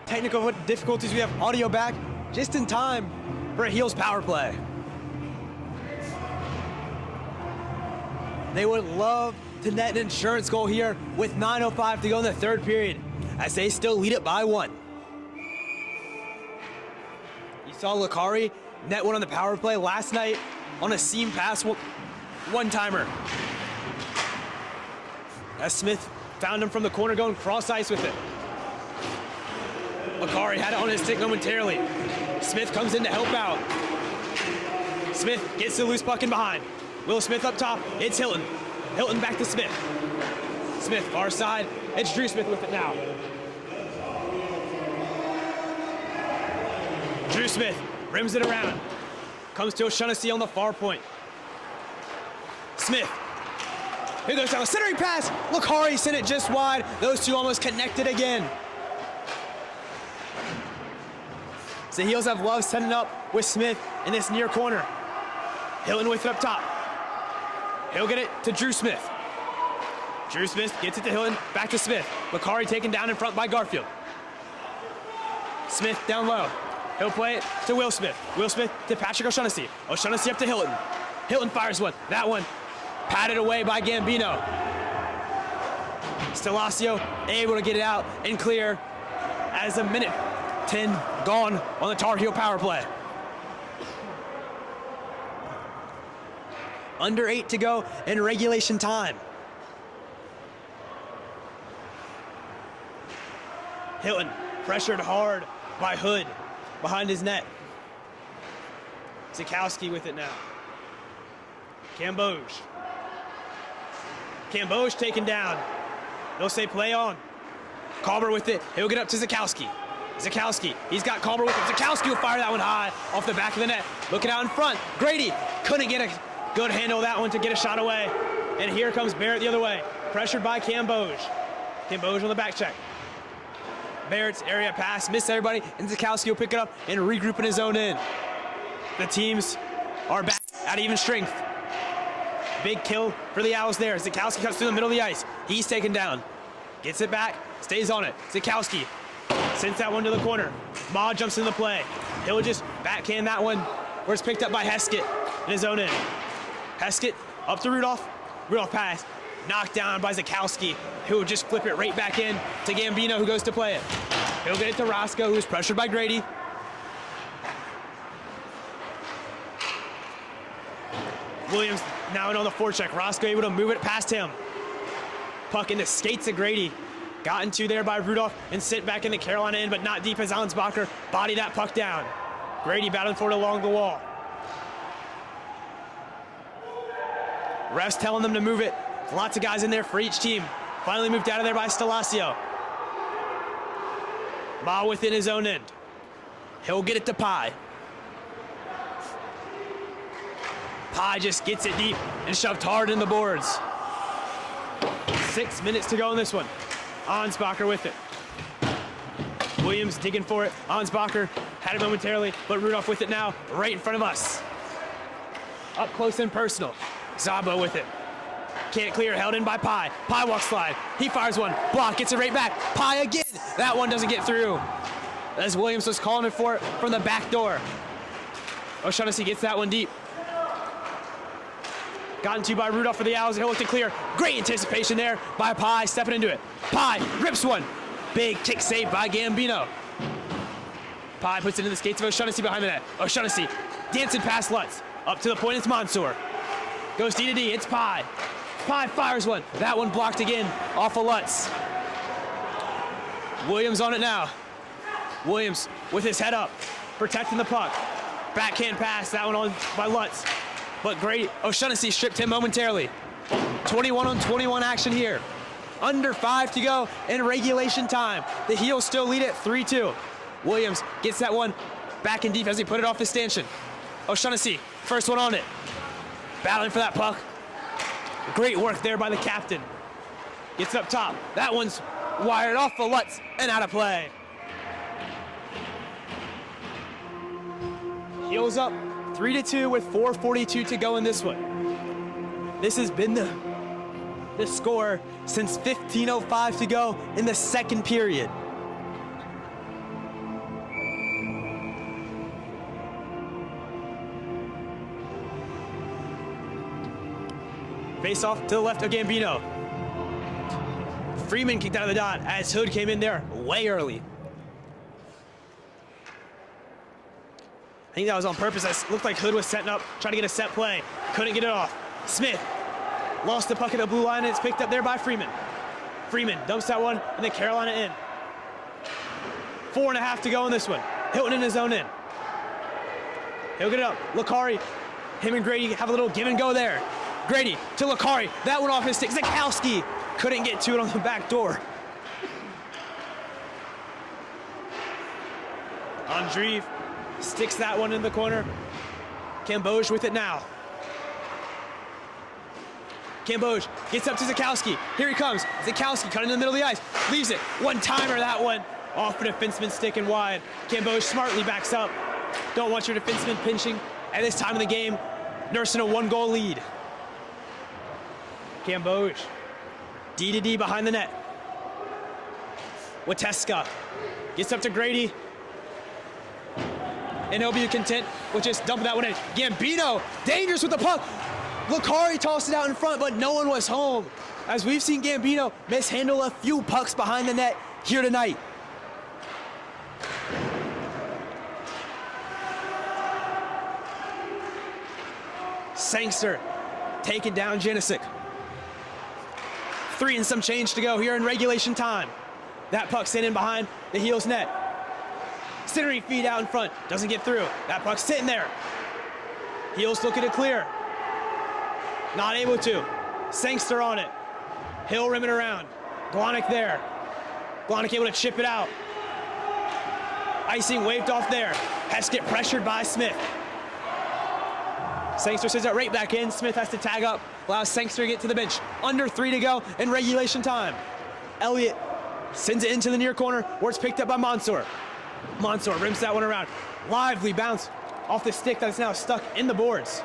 technical difficulties. We have audio back just in time for a Heels power play. They would love to net an insurance goal here with 9:05 to go in the third period, as they still lead it by 1. You saw Lakari net one on the power play last night on a seam pass one-timer. As Smith found him from the corner going cross ice with it. Lakari had it on his stick momentarily. Smith comes in to help out. Smith gets the loose puck in behind. Will Smith up top, it's Hilton. Hilton back to Smith. Smith far side, it's Drew Smith with it now. Drew Smith rims it around. Comes to O'Shaughnessy on the far point. Smith. Here goes down the centering pass. Lakari sent it just wide. Those two almost connected again. So the Heels have loved setting up with Smith in this near corner. Hilton with it up top. He'll get it to Drew Smith. Drew Smith gets it to Hilton, back to Smith. Lakari taken down in front by Garfield. Smith down low. He'll play it to Will Smith. Will Smith to Patrick O'Shaughnessy. O'Shaughnessy up to Hilton. Hilton fires one. That one patted away by Gambino. Stelazio able to get it out and clear as a minute 10 gone on the Tar Heel power play. Under 8 to go in regulation time. Hilton pressured hard by Hood behind his net. Zukowski with it now. Camboj. Camboj taken down. They'll say play on. Calmer with it. He'll get up to Zukowski. Zukowski, he's got Calmer with him. Zukowski will fire that one high off the back of the net. Looking out in front. Grady couldn't get a good handle of that one to get a shot away. And here comes Barrett the other way. Pressured by Camboj. Camboj on the back check. Barrett's area pass, missed everybody, and Zukowski will pick it up and regroup in his own end. The teams are back at even strength. Big kill for the Owls there. Zukowski cuts through the middle of the ice. He's taken down. Gets it back, stays on it. Zukowski sends that one to the corner. Ma jumps into the play. He'll just backhand that one where it's picked up by Heskett in his own end. Heskett up to Rudolph. Rudolph pass. Knocked down by Zukowski, who will just flip it right back in to Gambino, who goes to play it. He'll get it to Roscoe, who's pressured by Grady. Williams now in on the forecheck. Roscoe able to move it past him. Puck into skates of Grady. Gotten to there by Rudolph and sent back in the Carolina end, but not deep as Ansbacher bodied that puck down. Grady battling for it along the wall. Refs telling them to move it. Lots of guys in there for each team. Finally moved out of there by Stelazio. Ma within his own end. He'll get it to Pye. Pye just gets it deep and shoved hard in the boards. 6 minutes to go in this one. Ansbacher with it. Williams digging for it. Ansbacher had it momentarily, but Rudolph with it now, right in front of us. Up close and personal. Zabo with it. Can't clear, held in by Pye. Pye walks slide. He fires one. Block, gets it right back. Pye again. That one doesn't get through. As Williams was calling it for it from the back door. O'Shaughnessy gets that one deep. Gotten to by Rudolph for the Owls. He'll look to clear. Great anticipation there by Pye, stepping into it. Pye rips one. Big kick save by Gambino. Pye puts it in the skates of O'Shaughnessy behind the net. O'Shaughnessy dancing past Lutz. Up to the point, it's Mansour. Goes D to D, it's Pye. Pye fires one. That one blocked again off of Lutz. Williams on it now. Williams with his head up, protecting the puck. Backhand pass, that one on by Lutz. But great, O'Shaughnessy stripped him momentarily. 21 on 21 action here. Under 5 to go in regulation time. The Heels still lead it 3-2. Williams gets that one back in deep as he put it off his stanchion. O'Shaughnessy, first one on it. Battling for that puck. Great work there by the captain. Gets it up top. That one's wired off the Lutz and out of play. Heels up 3-2 with 4:42 to go in this one. This has been the score since 15:05 to go in the second period. Face off to the left of Gambino. Freeman kicked out of the dot as Hood came in there way early. I think that was on purpose. It looked like Hood was setting up, trying to get a set play. Couldn't get it off. Smith lost the puck at the blue line, and it's picked up there by Freeman. Freeman dumps that one, and then Carolina in. 4.5 to go in this one. Hilton in his own end. He'll get it up. Lakari, him and Grady have a little give and go there. Grady to Lakari. That one off his stick. Zakowski couldn't get to it on the back door. Andreev sticks that one in the corner. Camboj with it now. Camboj gets up to Zakowski. Here he comes. Zakowski cutting in the middle of the ice. Leaves it. One-timer, that one. Off the defenseman stick and wide. Camboj smartly backs up. Don't want your defenseman pinching at this time of the game. Nursing a 1-goal lead. Camboj. D to D behind the net. Wateska gets up to Grady. And he'll be content with just dumping that one in. Gambino, dangerous with the puck. Lakari tossed it out in front, but no one was home. As we've seen Gambino mishandle a few pucks behind the net here tonight. Sangster taking down Janisic. 3 and some change to go here in regulation time. That puck sent in behind the Heels net. Centering feed out in front, doesn't get through. That puck's sitting there. Heels looking to clear. Not able to. Sangster on it. Hill rimming around. Glonick there. Glonick able to chip it out. Icing waved off there. Has to get pressured by Smith. Sangster sends it right back in. Smith has to tag up. Allows Sangster to get to the bench. Under 3 to go in regulation time. Elliott sends it into the near corner where it's picked up by Mansour. Mansour rims that one around. Lively bounce off the stick that's now stuck in the boards.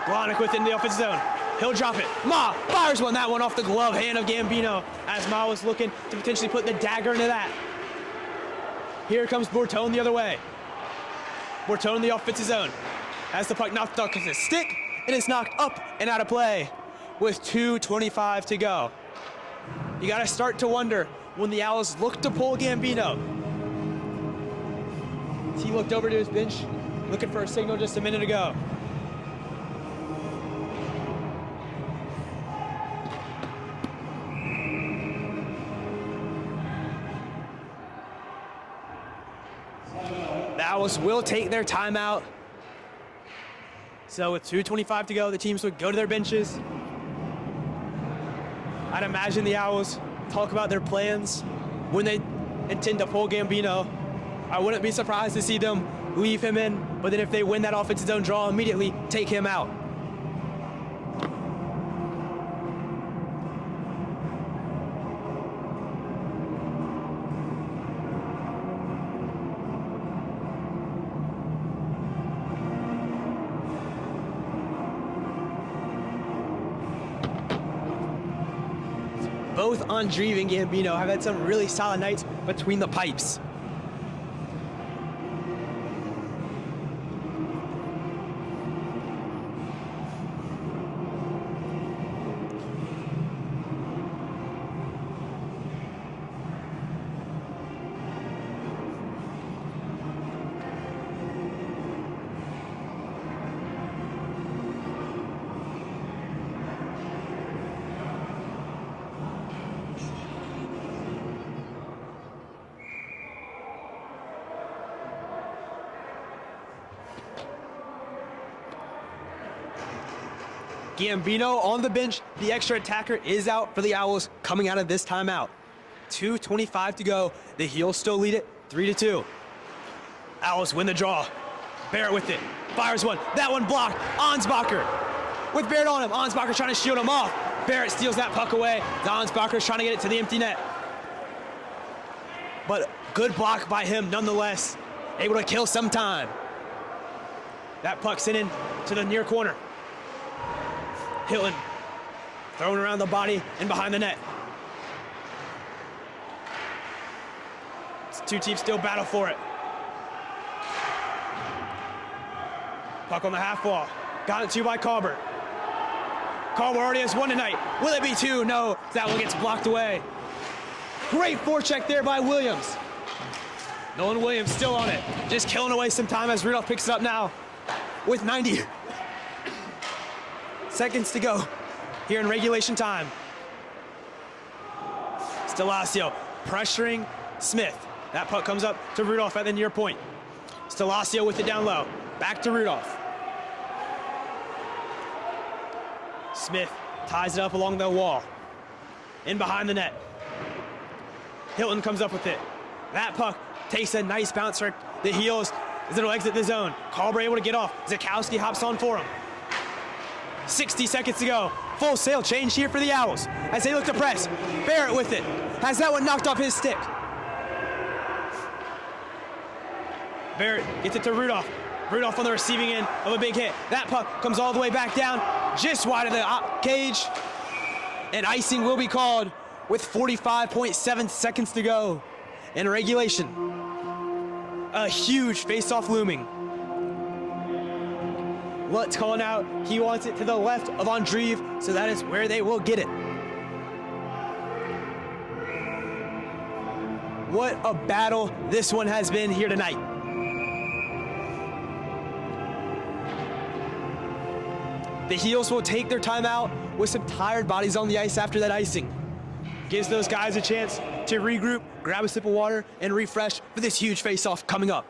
Glonick within the offensive zone. He'll drop it. Ma fires that one off the glove hand of Gambino as Ma was looking to potentially put the dagger into that. Here comes Bortone the other way. Bortone in the offensive zone. Has the puck knocked off his stick, and it's knocked up and out of play with 2:25 to go. You got to start to wonder when the Owls look to pull Gambino. He looked over to his bench, looking for a signal just a minute ago. The Owls will take their timeout. So with 2:25 to go, the teams would go to their benches. I'd imagine the Owls talk about their plans when they intend to pull Gambino. I wouldn't be surprised to see them leave him in, but then if they win that offensive zone draw, immediately take him out. Both Andreev and Gambino have had some really solid nights between the pipes. Gambino on the bench. The extra attacker is out for the Owls coming out of this timeout. 2:25 to go. The Heels still lead it 3-2. Owls win the draw. Barrett with it. Fires one. That one blocked. Ansbacher with Barrett on him. Ansbacher trying to shield him off. Barrett steals that puck away. Ansbacher's trying to get it to the empty net. But good block by him nonetheless. Able to kill some time. That puck sent in to the near corner. Hilton thrown around the body and behind the net. Two teams still battle for it. Puck on the half wall. Got it to by Colbert. Carver already has one tonight. Will it be two? No. That one gets blocked away. Great forecheck there by Williams. Nolan Williams still on it. Just killing away some time as Rudolph picks it up now with 90 seconds to go here in regulation time. Stelazio pressuring Smith. That puck comes up to Rudolph at the near point. Stelazio with it down low. Back to Rudolph. Smith ties it up along the wall. In behind the net. Hilton comes up with it. That puck takes a nice bounce for the heels as it'll exit the zone. Carver able to get off. Zakowski hops on for him. 60 seconds to go. Full sail change here for the Owls as they look to press. Barrett with it. Has that one knocked off his stick. Barrett gets it to Rudolph. Rudolph on the receiving end of a big hit. That puck comes all the way back down, just wide of the cage. And icing will be called with 45.7 seconds to go in regulation. A huge face-off looming. Lutz calling out. He wants it to the left of Andreev, so that is where they will get it. What a battle this one has been here tonight. The Heels will take their timeout with some tired bodies on the ice after that icing. Gives those guys a chance to regroup, grab a sip of water, and refresh for this huge face-off coming up.